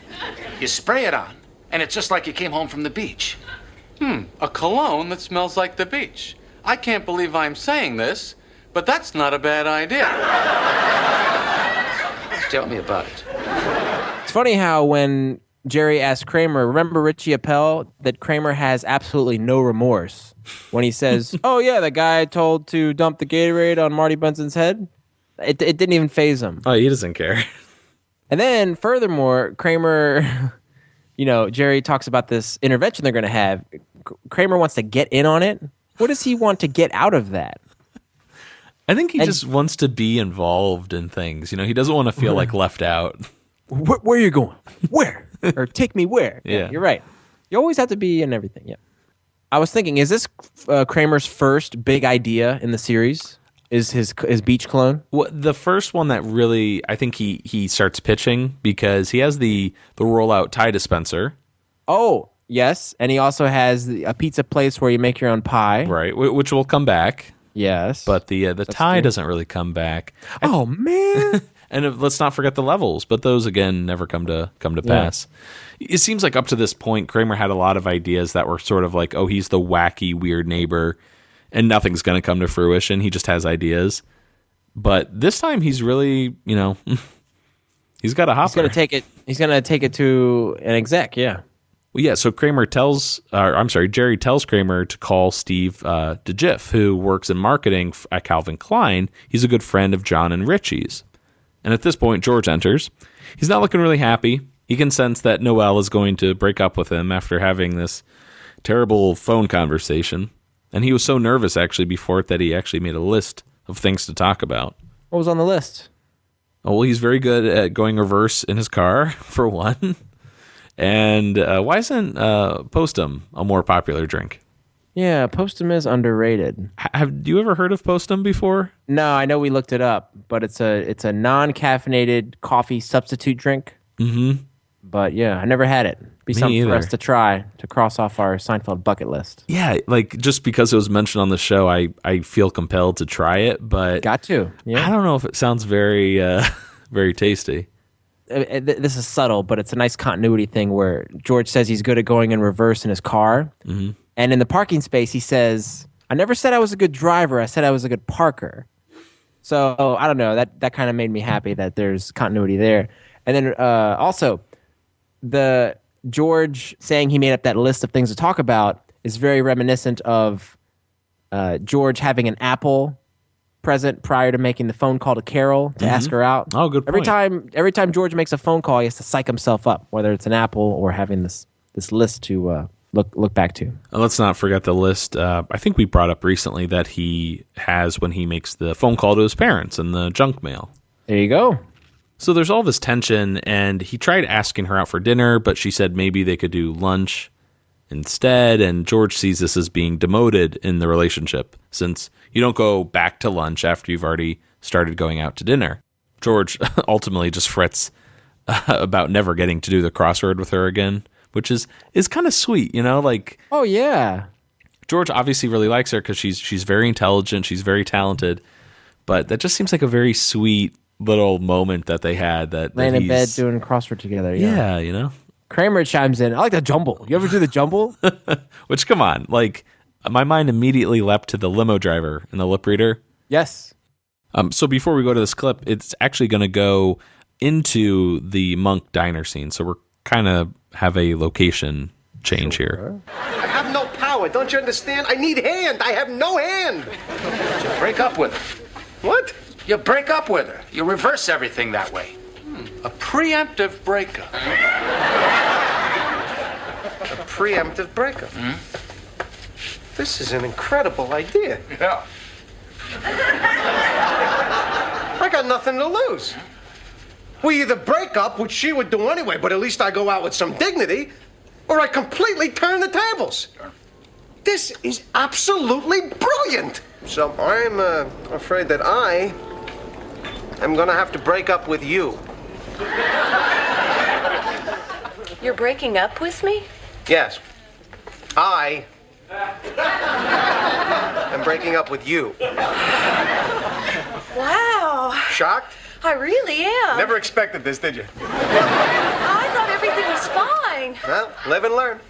You spray it on, and it's just like you came home from the beach.
A cologne that smells like the beach. I can't believe I'm saying this, but that's not a bad idea.
Tell me about it.
It's funny how when Jerry asked Kramer, remember Richie Appel, that Kramer has absolutely no remorse when he says, oh yeah, the guy I told to dump the Gatorade on Marty Benson's head. It didn't even faze him.
Oh, he doesn't care.
And then furthermore, Kramer, Jerry talks about this intervention they're going to have. Kramer wants to get in on it. What does he want to get out of that?
I think he just wants to be involved in things. He doesn't want to feel like left out.
Where are you going? Where? Or take me where?
Yeah,
you're right. You always have to be in everything. Yeah. I was thinking, is this Kramer's first big idea in the series? Is his beach clone?
Well, the first one that really, I think he starts pitching because he has the rollout tie dispenser.
Oh, yes. And he also has a pizza place where you make your own pie.
Right, which will come back.
Yes.
But the tie doesn't really come back.
Oh, man.
And let's not forget the levels, but those, again, never come to pass. It seems like up to this point, Kramer had a lot of ideas that were sort of like, oh, he's the wacky, weird neighbor, and nothing's going to come to fruition. He just has ideas. But this time he's really, he's got a hopper.
He's going to take it to an exec, yeah.
Well, yeah, so Jerry tells Kramer to call Steve DeGiff, who works in marketing at Calvin Klein. He's a good friend of John and Richie's. And at this point, George enters. He's not looking really happy. He can sense that Noelle is going to break up with him after having this terrible phone conversation. And he was so nervous, actually, before it that he actually made a list of things to talk about.
What was on the list?
Oh, well, he's very good at going reverse in his car, for one. And why isn't Postum a more popular drink?
Yeah, Postum is underrated.
Have you ever heard of Postum before?
No, I know we looked it up, but it's a non-caffeinated coffee substitute drink.
Mm-hmm.
But yeah, I never had it. Be something for us to try to cross off our Seinfeld bucket list.
Yeah, like just because it was mentioned on the show, I feel compelled to try it, but
got to. Yeah.
I don't know if it sounds very very tasty.
This is subtle, but it's a nice continuity thing where George says he's good at going in reverse in his car, And in the parking space, he says, I never said I was a good driver. I said I was a good parker. So I don't know. That kind of made me happy that there's continuity there. And then also, the George saying he made up that list of things to talk about is very reminiscent of George having an apple present prior to making the phone call to Carol to ask her out.
Oh, good point.
Every time George makes a phone call, he has to psych himself up, whether it's an apple or having this list to look back to.
Let's not forget the list. I think we brought up recently that he has when he makes the phone call to his parents and the junk mail.
There you go.
So there's all this tension, and he tried asking her out for dinner, but she said maybe they could do lunch instead, and George sees this as being demoted in the relationship, since you don't go back to lunch after you've already started going out to dinner. George ultimately just frets about never getting to do the crossword with her again, which is kind of sweet, you know? Like,
oh, yeah.
George obviously really likes her because she's very intelligent, she's very talented, but that just seems like a very sweet little moment that they had.
Laying in bed doing crossword together.
Yeah, you know?
Kramer chimes in. I like the jumble. You ever do the jumble?
Which, come on, like, my mind immediately leapt to the limo driver and the lip reader.
Yes.
So before we go to this clip, it's actually going to go into the Monk diner scene. So we're kind of have a location change here.
I have no power. Don't you understand? I need hand. I have no hand.
Break up with her.
What?
You break up with her. You reverse everything that way.
A preemptive breakup.
A preemptive breakup. This is an incredible idea.
Yeah.
I got nothing to lose. We either break up, which she would do anyway, but at least I go out with some dignity, or I completely turn the tables. This is absolutely brilliant. So I'm afraid that I am going to have to break up with you.
You're breaking up with me?
Yes. I am breaking up with you.
Wow.
Shocked?
I really am.
Never expected this, did you?
I thought everything was fine.
Well, live and learn.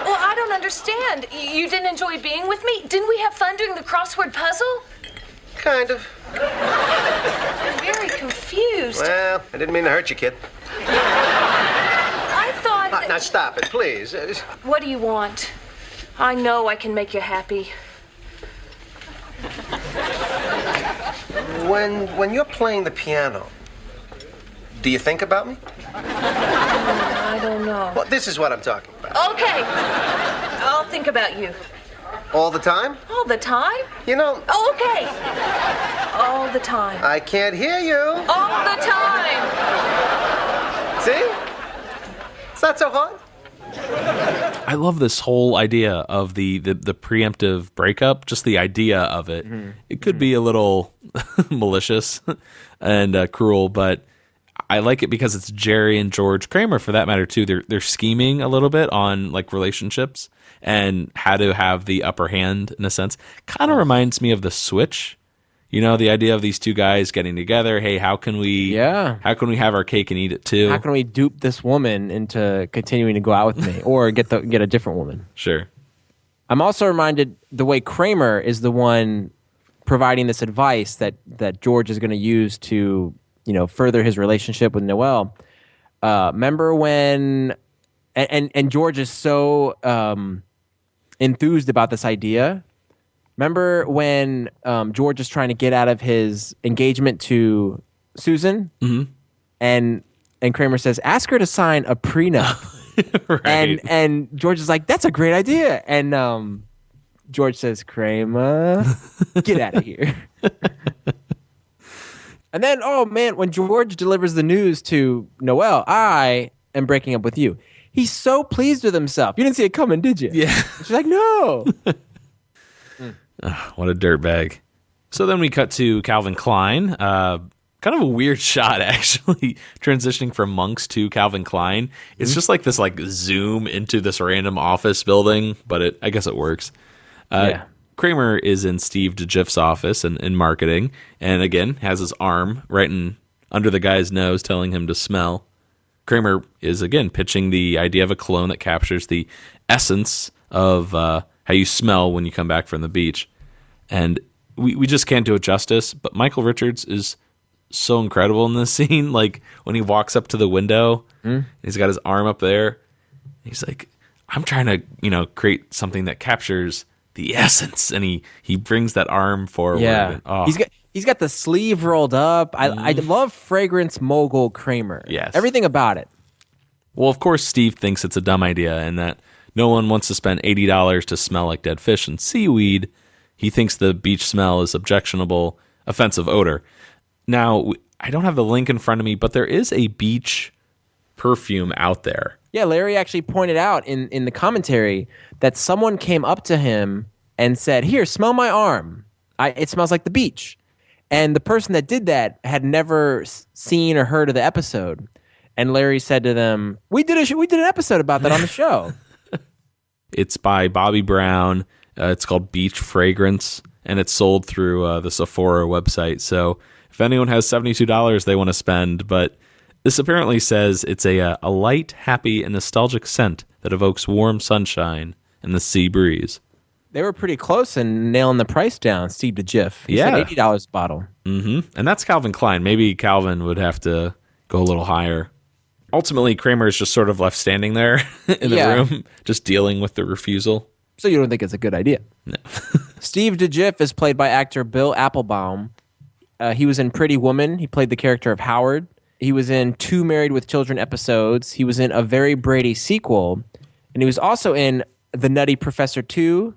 Well, I don't understand. You didn't enjoy being with me? Didn't we have fun doing the crossword puzzle?
Kind of.
I'm very confused.
Well, I didn't mean to hurt you, kid.
I thought that...
Now stop it, please.
What do you want? I know I can make you happy.
When you're playing the piano, do you think about me?
I don't know.
Well, this is what I'm talking about.
Okay. I'll think about you.
All the time?
All the time?
You know...
Okay. All the time.
I can't hear you.
All the time.
See? It's not so hard.
I love this whole idea of the preemptive breakup, just the idea of it. It could be a little malicious and cruel, but I like it because it's Jerry and George Kramer, for that matter, too. They're scheming a little bit on like relationships and how to have the upper hand, in a sense. Kind of reminds me of The Switch. You know, the idea of these two guys getting together. Hey, how can we have our cake and eat it too?
How can we dupe this woman into continuing to go out with me, or get a different woman?
Sure.
I'm also reminded the way Kramer is the one providing this advice that George is going to use to, you know, further his relationship with Noelle. Remember when, and George is so enthused about this idea. Remember when George is trying to get out of his engagement to Susan, and Kramer says, "Ask her to sign a prenup."
Right.
And George is like, "That's a great idea." And George says, "Kramer, get out of here." And then, oh man, when George delivers the news to Noelle, "I am breaking up with you," he's so pleased with himself. You didn't see it coming, did you?
Yeah.
She's like, "No."
What a dirtbag. So then we cut to Calvin Klein. Kind of a weird shot, actually, transitioning from Monks to Calvin Klein. It's just like this like zoom into this random office building, but I guess it works. Kramer is in Steve DeGiff's office in marketing, and again has his arm right under the guy's nose telling him to smell. Kramer is, again, pitching the idea of a cologne that captures the essence of how you smell when you come back from the beach. And we just can't do it justice, but Michael Richards is so incredible in this scene. Like, when he walks up to the window, he's got his arm up there, he's like, I'm trying to, create something that captures the essence, and he brings that arm forward.
Yeah,
and,
he's got the sleeve rolled up. I love fragrance mogul Kramer.
Yes,
everything about it.
Well, of course, Steve thinks it's a dumb idea, and that no one wants to spend $80 to smell like dead fish and seaweed. He thinks the beach smell is objectionable, offensive odor. Now, I don't have the link in front of me, but there is a beach perfume out there.
Yeah, Larry actually pointed out in the commentary that someone came up to him and said, "Here, smell my arm. It smells like the beach." And the person that did that had never seen or heard of the episode. And Larry said to them, "We did an episode about that on the show."
It's by Bobby Brown. It's called Beach Fragrance, and it's sold through the Sephora website. So if anyone has $72 they want to spend, but this apparently says it's a light, happy, and nostalgic scent that evokes warm sunshine and the sea breeze.
They were pretty close in nailing the price down, Steve DeGiff. He said $80 a bottle.
Mm-hmm. And that's Calvin Klein. Maybe Calvin would have to go a little higher. Ultimately, Kramer is just sort of left standing there in the room, just dealing with the refusal.
So you don't think it's a good idea?
No.
Steve DeGiff is played by actor Bill Applebaum. He was in Pretty Woman. He played the character of Howard. He was in 2 Married with Children episodes. He was in a Very Brady sequel. And he was also in The Nutty Professor 2,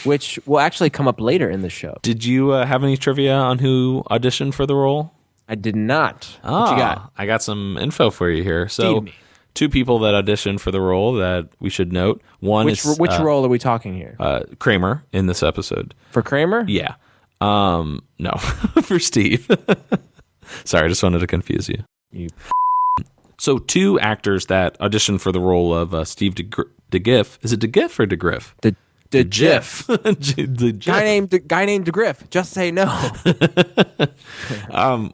which will actually come up later in the show.
Did you have any trivia on who auditioned for the role?
I did not. What you got?
I got some info for you here. So, 2 people that auditioned for the role that we should note.
Which role are we talking here?
Kramer in this episode.
For Kramer?
Yeah. No, for Steve. Sorry, I just wanted to confuse you. So 2 actors that auditioned for the role of Steve DeGiff. Is it DeGiff or DeGriff?
DeGiff. Guy named DeGriff. Just say no.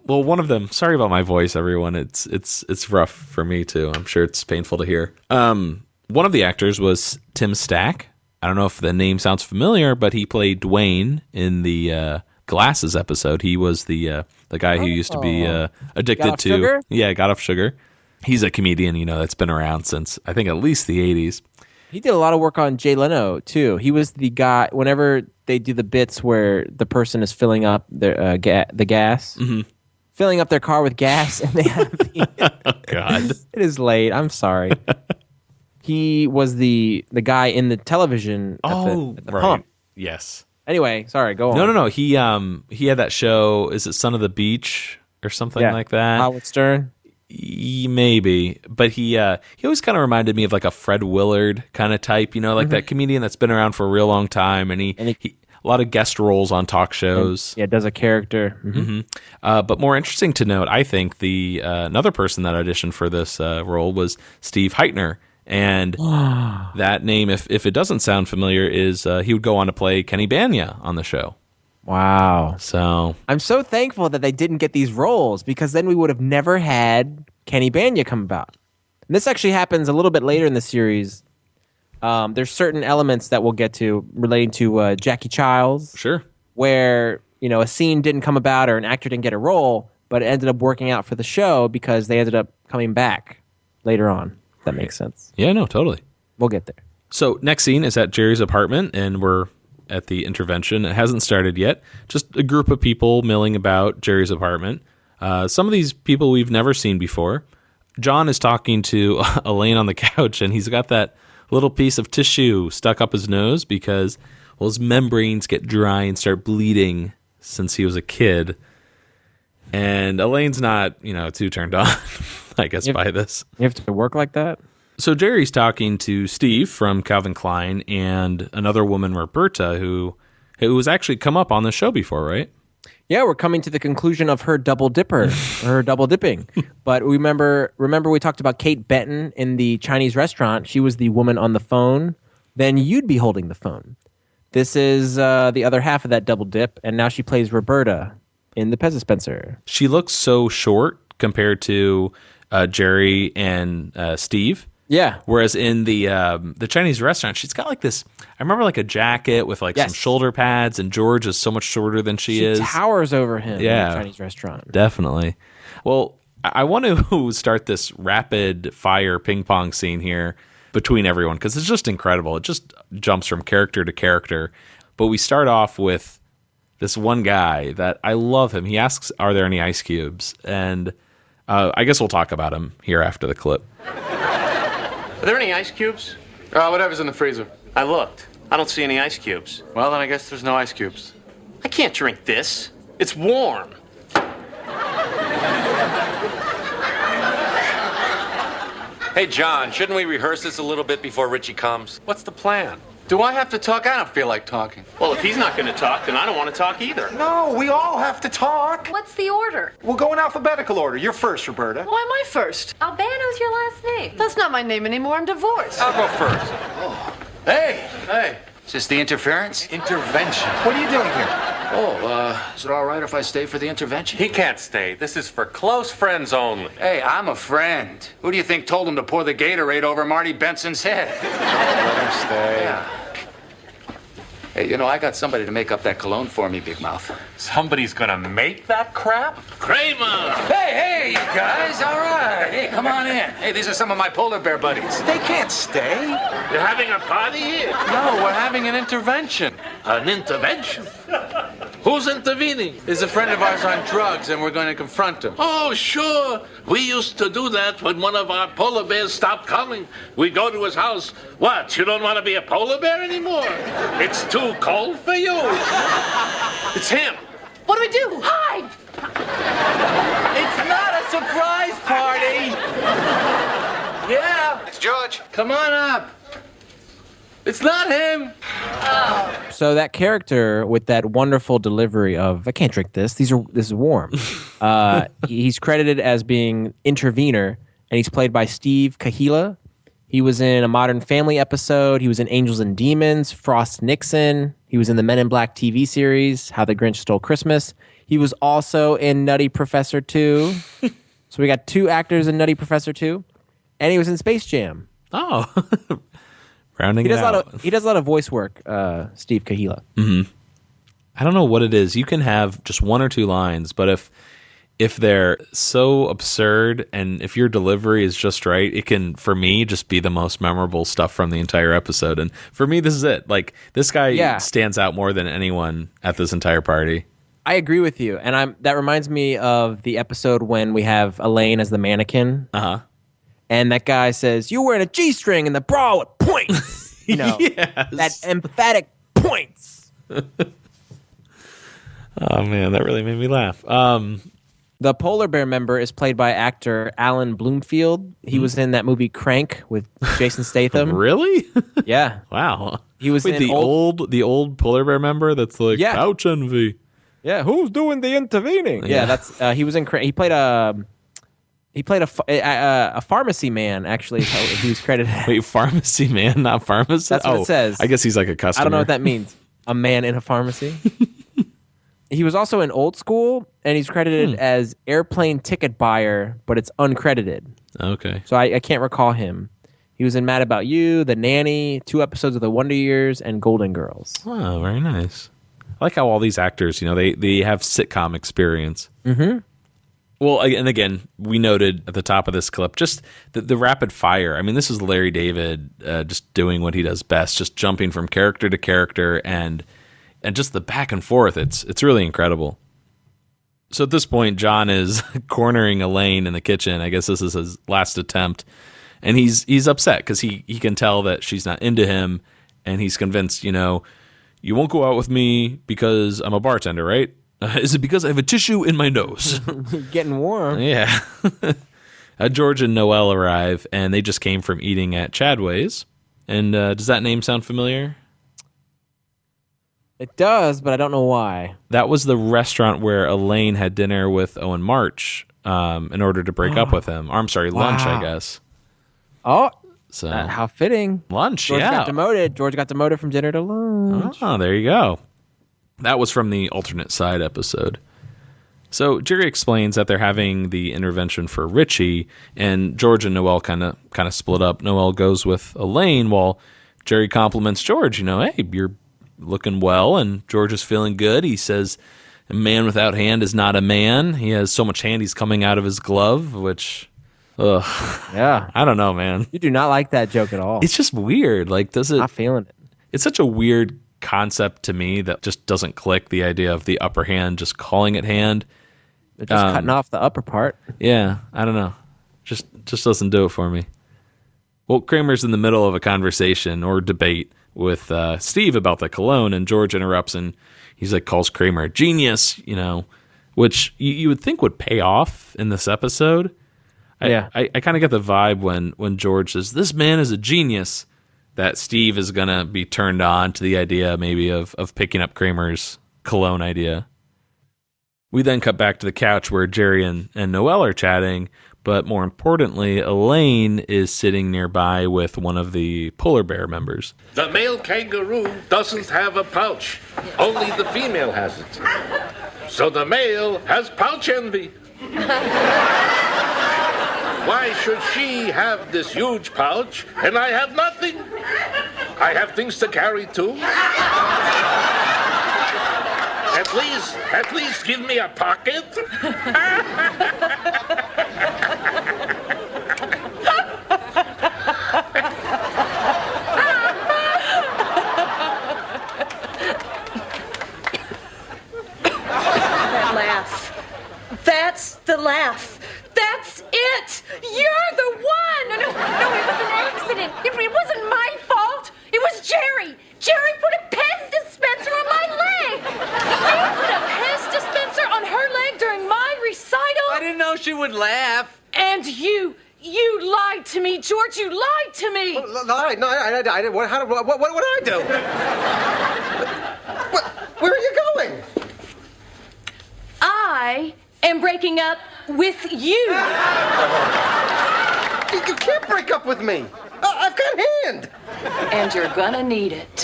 Well, one of them. Sorry about my voice, everyone. It's rough for me too. I'm sure it's painful to hear. One of the actors was Tim Stack. I don't know if the name sounds familiar, but he played Dwayne in the Glasses episode. He was the guy who used to be addicted to
sugar?
Yeah, got off sugar. He's a comedian, that's been around since I think at least the 80s.
He did a lot of work on Jay Leno too. He was the guy whenever they do the bits where the person is filling up their the gas, filling up their car with gas, and they have the.
Oh, God,
it is late. I'm sorry. He was the guy in the television at the
right.
pump.
Yes.
Anyway, sorry. Go on.
No. He had that show. Is it Son of the Beach or something like that?
Howard Stern.
Maybe, but he always kind of reminded me of like a Fred Willard kind of type, like that comedian that's been around for a real long time, and he a lot of guest roles on talk shows.
Yeah, does a character.
But more interesting to note, I think the another person that auditioned for this role was Steve Heitner, and that name, if it doesn't sound familiar, is he would go on to play Kenny Banya on the show.
Wow.
So
I'm so thankful that they didn't get these roles, because then we would have never had Kenny Banya come about. And this actually happens a little bit later in the series. There's certain elements that we'll get to relating to Jackie Childs.
Sure.
Where, a scene didn't come about or an actor didn't get a role, but it ended up working out for the show because they ended up coming back later on. If that makes sense.
Yeah, no, totally.
We'll get there.
So next scene is at Jerry's apartment, and we're at the intervention. It hasn't started yet. Just a group of people milling about Jerry's apartment. Some of these people we've never seen before. John is talking to Elaine on the couch, and he's got that little piece of tissue stuck up his nose because, his membranes get dry and start bleeding since he was a kid. And Elaine's not, too turned on, I guess, by this.
You have to work like that?
So Jerry's talking to Steve from Calvin Klein and another woman, Roberta, who has actually come up on the show before, right?
Yeah, we're coming to the conclusion of her double dipping. But remember we talked about Kate Benton in the Chinese restaurant. She was the woman on the phone. Then you'd be holding the phone. This is the other half of that double dip, and now she plays Roberta in the Pez Dispenser.
She looks so short compared to Jerry and Steve.
Yeah.
Whereas in the Chinese restaurant, she's got like this. I remember like a jacket with like some shoulder pads, and George is so much shorter than she is.
She towers over him.
Yeah,
in the Chinese restaurant.
Definitely. Well, I want to start this rapid fire ping pong scene here between everyone because it's just incredible. It just jumps from character to character. But we start off with this one guy that I love him. He asks, "Are there any ice cubes?" And I guess we'll talk about him here after the clip.
Are there any ice cubes?
Whatever's in the freezer.
I looked. I don't see any ice cubes.
Well, then I guess there's no ice cubes.
I can't drink this. It's warm.
Hey, John, shouldn't we rehearse this a little bit before Richie comes?
What's the plan? Do I have to talk? I don't feel like talking.
Well, if he's not going to talk, then I don't want to talk either.
No, we all have to talk.
What's the order?
We'll go in alphabetical order. You're first, Roberta.
Why am I first?
Albano's your last name.
That's not my name anymore. I'm divorced.
I'll go first.
Hey.
Is this the interference?
Intervention. What are you doing here?
Is it all right if I stay for the intervention?
He can't stay. This is for close friends only.
Hey, I'm a friend. Who do you think told him to pour the Gatorade over Marty Benson's head?
Let him stay.
Yeah. Hey, I got somebody to make up that cologne for me, Big Mouth.
Somebody's gonna make that crap?
Kramer! Hey, you guys, all right. Hey, come on in. Hey, these are some of my polar bear buddies.
They can't stay.
You're having a party here?
No, we're having an intervention.
An intervention? Who's intervening?
There's a friend of ours on drugs, and we're going to confront him.
Oh, sure. We used to do that when one of our polar bears stopped coming. We go to his house. What, you don't want to be a polar bear anymore? It's too cold for you.
It's him.
What do we do? Hide!
It's not a surprise party. Yeah.
It's George.
Come on up. It's not him.
So that character with that wonderful delivery of "I can't drink this. This is warm." He's credited as being intervener, and he's played by Steve Kahila. He was in a Modern Family episode. He was in Angels and Demons, Frost Nixon. He was in the Men in Black TV series, How the Grinch Stole Christmas. He was also in Nutty Professor 2. So we got 2 actors in Nutty Professor 2. And he was in Space Jam.
Oh, rounding
He
it
does
out.
he does a lot of voice work, Steve Kahila.
Mm-hmm. I don't know what it is. You can have just 1 or 2 lines, but if they're so absurd and if your delivery is just right, it can, for me, just be the most memorable stuff from the entire episode. And for me, this is it. Like, this guy stands out more than anyone at this entire party.
I agree with you. And that reminds me of the episode when we have Elaine as the mannequin.
Uh-huh.
And that guy says, "You're wearing a G-string and the bra with points."
Yes.
That emphatic points.
Oh, man, that really made me laugh.
The polar bear member is played by actor Alan Bloomfield. He was in that movie Crank with Jason Statham.
Really?
Yeah.
Wow.
He was in
the old polar bear member that's like, ouch envy.
Yeah, who's doing the intervening? Yeah, that's he was in Crank. He played a pharmacy man, actually. He was credited.
Wait, pharmacy man, not pharmacist?
That's what it says.
I guess he's like a customer.
I don't know what that means. A man in a pharmacy. He was also in Old School, and he's credited as airplane ticket buyer, but it's uncredited.
Okay.
So I can't recall him. He was in Mad About You, The Nanny, 2 episodes of The Wonder Years, and Golden Girls.
Oh, very nice. I like how all these actors, they have sitcom experience.
Mm-hmm.
Well, and again, we noted at the top of this clip, just the rapid fire. I mean, this is Larry David just doing what he does best, just jumping from character to character and just the back and forth. It's really incredible. So at this point, John is cornering Elaine in the kitchen. I guess this is his last attempt. And he's upset because he can tell that she's not into him. And he's convinced, you won't go out with me because I'm a bartender, right? Is it because I have a tissue in my nose?
Getting warm.
Yeah. George and Noelle arrive, and they just came from eating at Chadway's. And does that name sound familiar?
It does, but I don't know why.
That was the restaurant where Elaine had dinner with Owen March in order to break up with him. Or, I'm sorry, lunch, I guess.
Oh,
so
how fitting.
Lunch,
George got demoted. George got demoted from dinner to lunch.
Oh, there you go. That was from the alternate side episode. So Jerry explains that they're having the intervention for Richie, and George and Noel kind of split up. Noel goes with Elaine, while Jerry compliments George. Hey, you're looking well, and George is feeling good. He says, a man without hand is not a man. He has so much hand, he's coming out of his glove, which,
yeah,
I don't know, man.
You do not like that joke at all.
It's just weird. Like, does it?
Not feeling it.
It's such a weird concept to me that just doesn't click. The idea of the upper hand, just calling it hand.
They're just cutting off the upper part.
Yeah, I don't know. Just doesn't do it for me. Well, Kramer's in the middle of a conversation or debate with Steve about the cologne, and George interrupts, and he's like, calls Kramer a genius, which you would think would pay off in this episode.
Yeah.
I kind of get the vibe when George says, this man is a genius, that Steve is going to be turned on to the idea maybe of picking up Kramer's cologne idea. We then cut back to the couch where Jerry and Noel are chatting, but more importantly, Elaine is sitting nearby with one of the polar bear members.
The male kangaroo doesn't have a pouch. Only the female has it. So the male has pouch envy. Why should she have this huge pouch and I have nothing? I have things to carry too. At least give me a pocket.
That laugh. That's the laugh. That's it. You're the one. No, it was an accident. It wasn't my fault. It was Jerry. Jerry put a Pez dispenser on my leg. You put a Pez dispenser on her leg during my recital.
I didn't know she would laugh.
And you lied to me, George. You lied to me.
Lied? No, I didn't. What did I do? Where are you going?
I am breaking up with you.
You can't break up with me. I've got hand.
And you're gonna need it.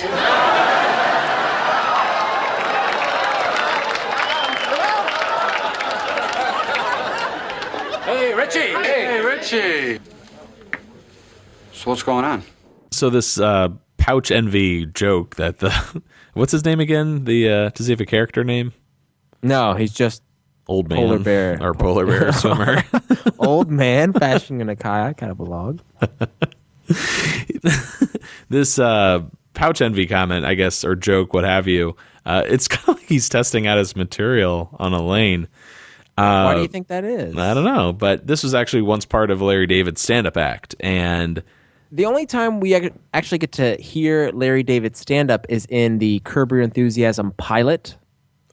Hey, Richie. Hey, Richie.
So what's going on?
So this pouch envy joke that what's his name again? Does he have a character name?
No, he's just
old man
polar bear
or polar bear swimmer.
Old man fashioning a kayak out of a log.
This pouch envy comment, I guess, or joke, what have you. It's kind of like he's testing out his material on Elaine.
Why do you think that is?
I don't know, but this was actually once part of Larry David's stand-up act, and
the only time we actually get to hear Larry David stand up is in the Curb Your Enthusiasm pilot.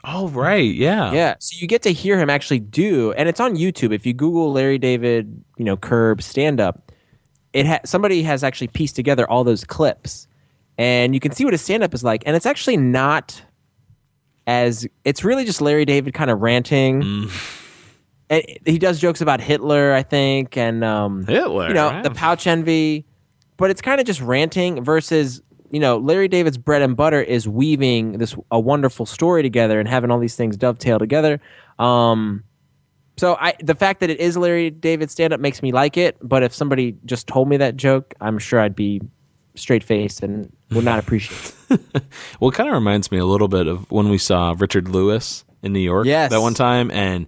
Oh, right, yeah.
Yeah, so you get to hear him actually do, and it's on YouTube. If you Google Larry David, Curb stand up, somebody has actually pieced together all those clips, and you can see what his stand up is like, and it's actually not it's really just Larry David kind of ranting. And he does jokes about Hitler, I think, and
Hitler,
the pouch envy, but it's kind of just ranting versus Larry David's bread and butter is weaving a wonderful story together and having all these things dovetail together. So the fact that it is Larry David stand up makes me like it, but if somebody just told me that joke, I'm sure I'd be straight faced and would not appreciate it.
Well, it kind of reminds me a little bit of when we saw Richard Lewis in New York that one time. And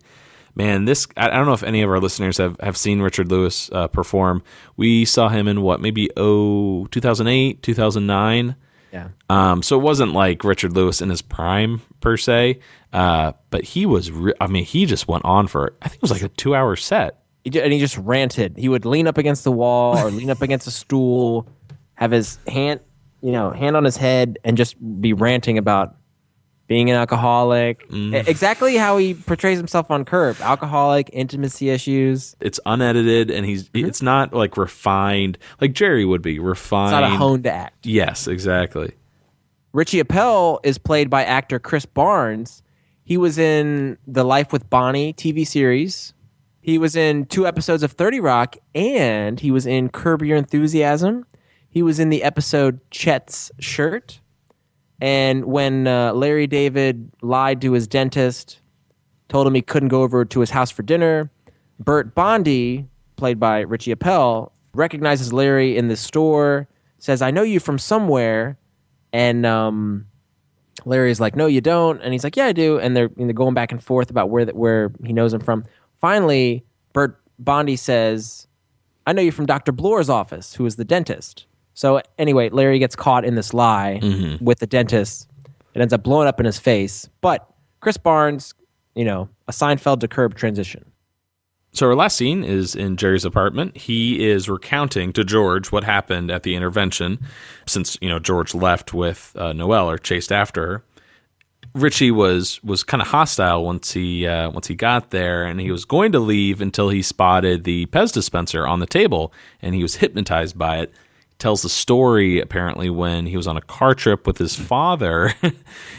man, I don't know if any of our listeners have seen Richard Lewis perform. We saw him in maybe 2008, 2009.
Yeah.
So it wasn't like Richard Lewis in his prime per se, but he was. He just went on for, I think it was like a 2-hour set,
and he just ranted. He would lean up against the wall or lean up against a stool, have his hand on his head, and just be ranting about being an alcoholic. Exactly how he portrays himself on Curb. Alcoholic, intimacy issues.
It's unedited, and it's not like refined, like Jerry would be refined.
It's not a honed act.
Yes, exactly.
Richie Appel is played by actor Chris Barnes. He was in the Life with Bonnie TV series. He was in 2 episodes of 30 Rock, and he was in Curb Your Enthusiasm. He was in the episode Chet's Shirt. And when Larry David lied to his dentist told him he couldn't go over to his house for dinner. Bert Bondi, played by Richie Appel, recognizes Larry in the store, says, "I know you from somewhere." And Larry's like, "No, you don't." And he's like, "Yeah, I do." And they're going back and forth about where he knows him from. Finally, Bert Bondi says, "I know you from Dr. Bloor's office, who is the dentist." So anyway, Larry gets caught in this lie with the dentist. It ends up blowing up in his face. But Chris Barnes, a Seinfeld to Curb transition.
So our last scene is in Jerry's apartment. He is recounting to George what happened at the intervention, since George left with Noelle or chased after her. Richie was kind of hostile once he got there, and he was going to leave until he spotted the Pez dispenser on the table, and he was hypnotized by it. He tells the story apparently when he was on a car trip with his father.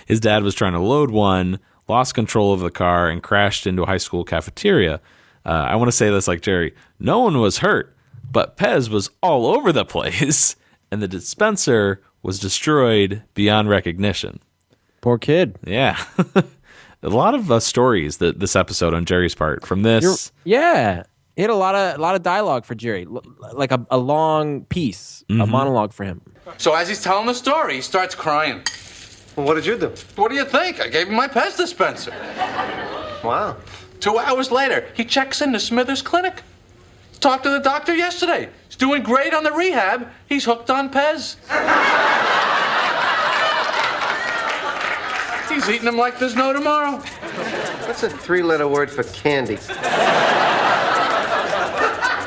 His dad was trying to load one, lost control of the car, and crashed into a high school cafeteria. I want to say this like Jerry. No one was hurt, but Pez was all over the place, and the dispenser was destroyed beyond recognition.
Poor kid.
Yeah. A lot of stories this episode on Jerry's part from this.
Yeah. He had a lot of dialogue for Jerry, like a long piece, a monologue for him.
So as he's telling the story, he starts crying.
Well, what did you do?
What do you think? I gave him my Pez dispenser.
Wow.
2 hours later, he checks into Smithers Clinic. Talked to the doctor yesterday. He's doing great on the rehab. He's hooked on Pez. He's eating them like there's no tomorrow.
What's a 3-letter word for candy?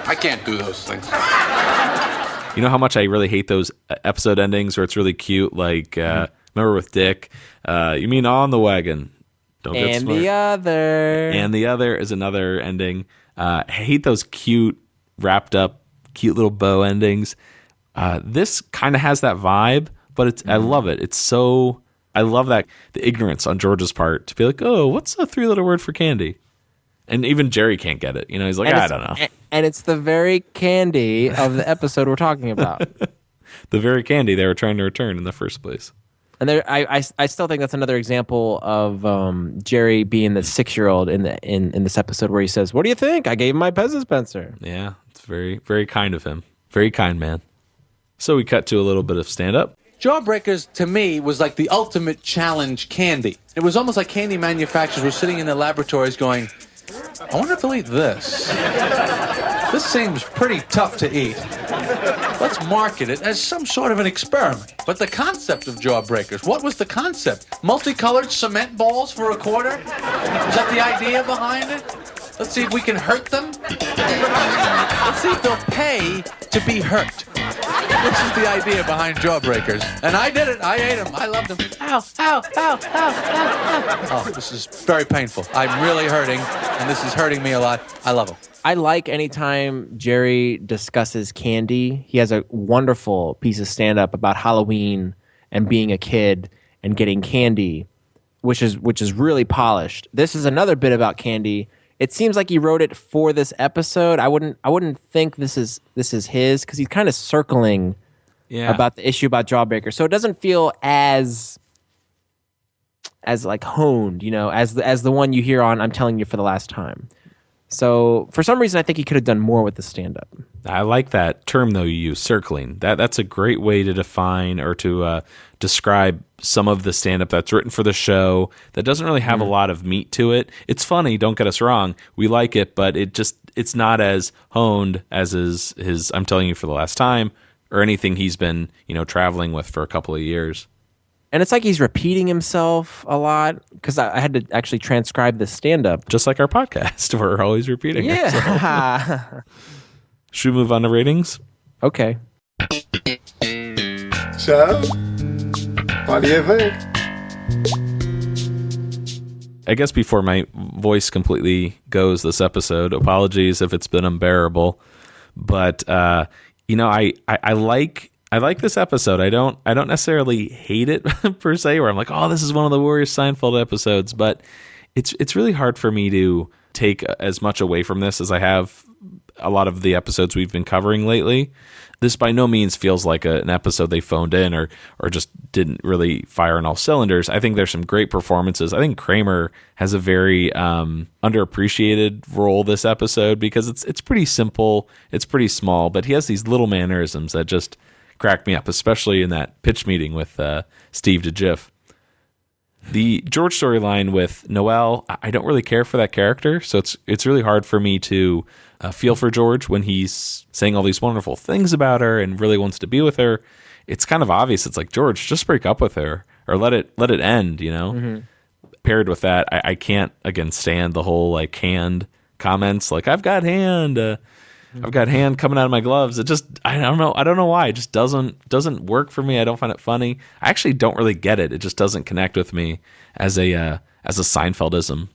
I can't do those things.
You know how much I really hate those episode endings where it's really cute? Like, remember with Dick, you mean on the wagon? Don't get
And
smart.
the other.
And the other is another ending. I hate those cute, wrapped up, cute little bow endings. This kind of has that vibe, but I love it. It's so... I love that, the ignorance on George's part to be like, oh, what's a 3-letter word for candy? And even Jerry can't get it. He's like, I don't know.
And it's the very candy of the episode we're talking about.
The very candy they were trying to return in the first place.
And I still think that's another example of Jerry being the 6-year-old in this episode where he says, "What do you think? I gave him my Pez dispenser."
Yeah, it's very, very kind of him. Very kind man. So we cut to a little bit of stand-up.
Jawbreakers, to me, was like the ultimate challenge candy. It was almost like candy manufacturers were sitting in their laboratories going, I wonder if they'll eat this. This seems pretty tough to eat. Let's market it as some sort of an experiment. But the concept of Jawbreakers, what was the concept? Multicolored cement balls for $0.25? Was that the idea behind it? Let's see if we can hurt them. Let's see if they'll pay to be hurt. This is the idea behind Jawbreakers. And I did it. I ate them. I loved them. Ow, ow, ow, ow, ow, ow. Oh, this is very painful. I'm really hurting, and this is hurting me a lot. I love them.
I like anytime Jerry discusses candy. He has a wonderful piece of stand-up about Halloween and being a kid and getting candy, which is really polished. This is another bit about candy. It seems like he wrote it for this episode. I wouldn't think this is his, because he's kind of circling about the issue about Jawbreaker. So it doesn't feel as like honed, as the one you hear on I'm Telling You for the Last Time. So for some reason, I think he could have done more with the stand-up.
I like that term, though, you use, circling. That's a great way to define or to describe some of the stand-up that's written for the show that doesn't really have a lot of meat to it. It's funny, don't get us wrong. We like it, but it's not as honed as his I'm Telling You for the Last Time or anything he's been, traveling with for a couple of years.
And it's like he's repeating himself a lot, because I had to actually transcribe this stand-up.
Just like our podcast, we're always repeating ourselves. Should we move on to ratings?
Okay.
So, what do you think?
I guess before my voice completely goes this episode, apologies if it's been unbearable, but I like this episode. I don't necessarily hate it per se, where I'm like, oh, this is one of the worst Seinfeld episodes, but it's really hard for me to take as much away from this as I have a lot of the episodes we've been covering lately. This by no means feels like an episode they phoned in or just didn't really fire on all cylinders. I think there's some great performances. I think Kramer has a very underappreciated role this episode because it's pretty simple, it's pretty small, but he has these little mannerisms that just crack me up, especially in that pitch meeting with Steve DeGiff. The George storyline with Noelle, I don't really care for that character, so it's really hard for me to feel for George when he's saying all these wonderful things about her and really wants to be with her. It's kind of obvious. It's like, George, just break up with her or let it end, you know? Mm-hmm. Paired with that, I can't, again, stand the whole, like, hand comments. Like, I've got hand coming out of my gloves. It just, I don't know why. It just doesn't work for me. I don't find it funny. I actually don't really get it. It just doesn't connect with me as a Seinfeldism.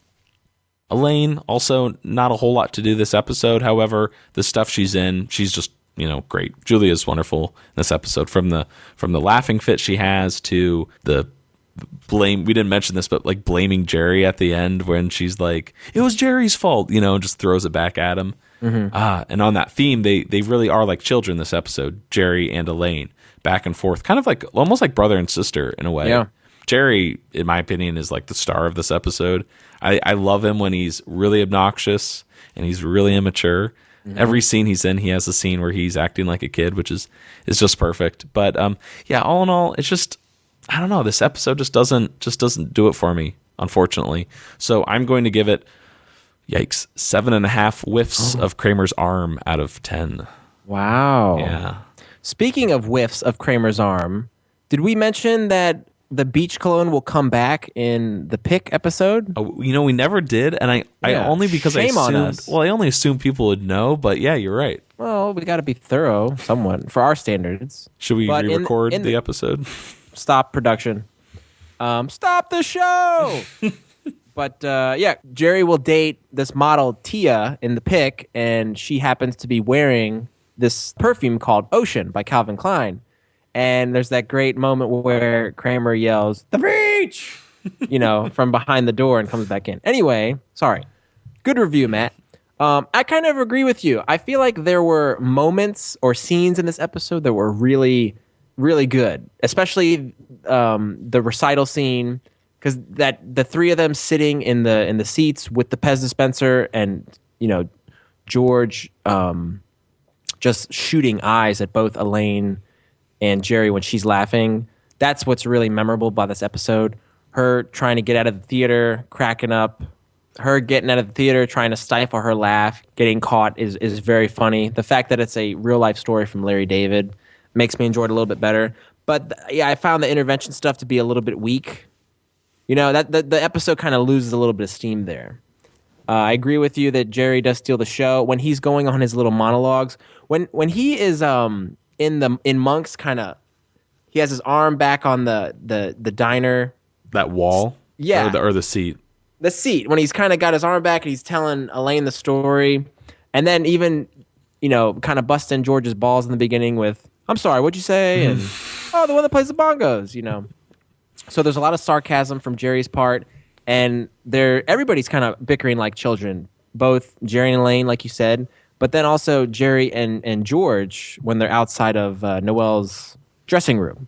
Elaine, also not a whole lot to do this episode. However, the stuff she's in, she's just, great. Julia's wonderful in this episode, from the laughing fit she has to the blame. We didn't mention this, but like blaming Jerry at the end when she's like, it was Jerry's fault, and just throws it back at him. Mm-hmm. And on that theme, they really are like children this episode, Jerry and Elaine, back and forth, kind of like almost like brother and sister in a way. Yeah. Jerry, in my opinion, is like the star of this episode. I love him when he's really obnoxious and he's really immature. Mm-hmm. Every scene he's in, he has a scene where he's acting like a kid, which is just perfect. But all in all, it's just, I don't know. This episode just doesn't do it for me, unfortunately. So I'm going to give it, 7.5 whiffs of Kramer's arm out of 10.
Wow.
Yeah.
Speaking of whiffs of Kramer's arm, did we mention that the beach cologne will come back in the pick episode?
Oh, we never did, and I only because
Shame
I assumed,
on us.
Well, I only assumed people would know, but yeah, you're right.
Well, we got to be thorough somewhat for our standards.
Should we re-record the episode?
Stop production. Stop the show. But Jerry will date this model Tia in the pick, and she happens to be wearing this perfume called Ocean by Calvin Klein. And there's that great moment where Kramer yells, "The beach!" from behind the door and comes back in. Anyway, sorry. Good review, Matt. I kind of agree with you. I feel like there were moments or scenes in this episode that were really, really good, especially the recital scene, because the three of them sitting in the seats with the Pez dispenser and George just shooting eyes at both Elaine and Jerry when she's laughing. That's what's really memorable about this episode. Her trying to get out of the theater, cracking up. Her getting out of the theater, trying to stifle her laugh, getting caught is very funny. The fact that it's a real life story from Larry David makes me enjoy it a little bit better. But I found the intervention stuff to be a little bit weak. That the episode kind of loses a little bit of steam there. I agree with you that Jerry does steal the show when he's going on his little monologues. When he is in Monk's kind of, he has his arm back on the diner,
that wall, or the seat.
The seat, when he's kind of got his arm back and he's telling Elaine the story, and then even kind of busting George's balls in the beginning with, "I'm sorry, what'd you say?" and the one that plays the bongos, So there's a lot of sarcasm from Jerry's part, and everybody's kind of bickering like children, both Jerry and Elaine, like you said, but then also Jerry and George when they're outside of Noelle's dressing room.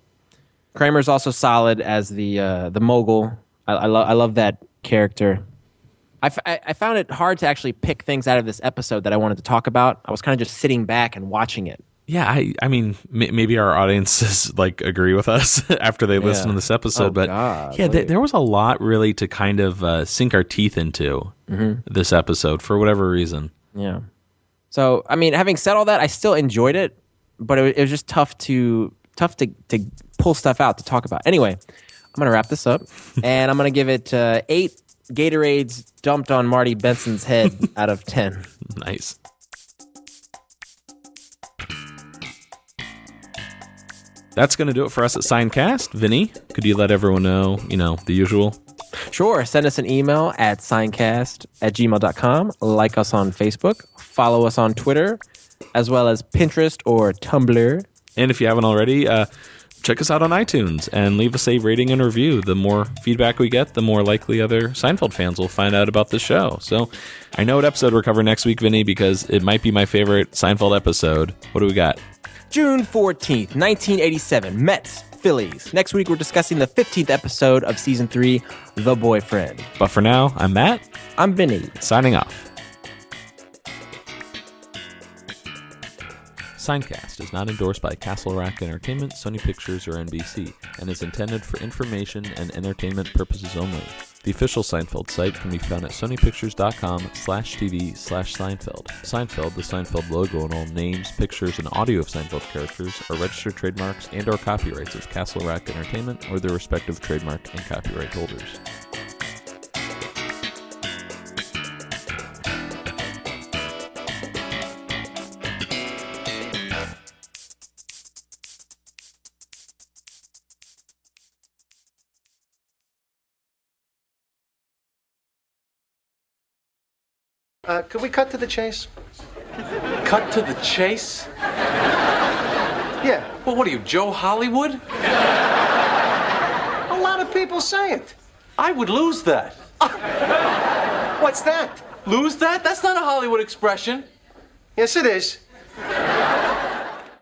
Kramer's also solid as the mogul. I love that character. I found it hard to actually pick things out of this episode that I wanted to talk about. I was kind of just sitting back and watching it.
Yeah, I mean, maybe our audiences agree with us after they listen to this episode, there was a lot really to kind of sink our teeth into this episode for whatever reason.
Yeah. So, I mean, having said all that, I still enjoyed it, but it was just tough to pull stuff out to talk about. Anyway, I'm gonna wrap this up, and I'm gonna give it 8 Gatorades dumped on Marty Benson's head out of 10.
Nice. That's going to do it for us at Seincast. Vinny, could you let everyone know, the usual?
Sure. Send us an email at seincast@gmail.com. Like us on Facebook. Follow us on Twitter, as well as Pinterest or Tumblr.
And if you haven't already, check us out on iTunes and leave us a rating and review. The more feedback we get, the more likely other Seinfeld fans will find out about the show. So I know what episode we're covering next week, Vinny, because it might be my favorite Seinfeld episode. What do we got?
June 14th, 1987, Mets, Phillies. Next week, we're discussing the 15th episode of Season 3, The Boyfriend.
But for now, I'm Matt.
I'm Vinny.
Signing off. Seincast is not endorsed by Castle Rock Entertainment, Sony Pictures, or NBC, and is intended for information and entertainment purposes only. The official Seinfeld site can be found at sonypictures.com/TV/Seinfeld. Seinfeld, the Seinfeld logo, and all names, pictures, and audio of Seinfeld characters are registered trademarks and or copyrights of Castle Rock Entertainment or their respective trademark and copyright holders.
Could we cut to the chase?
Cut to the chase?
Yeah.
Well, what are you, Joe Hollywood?
A lot of people say it.
I would lose that.
What's that?
Lose that? That's not a Hollywood expression.
Yes, it is.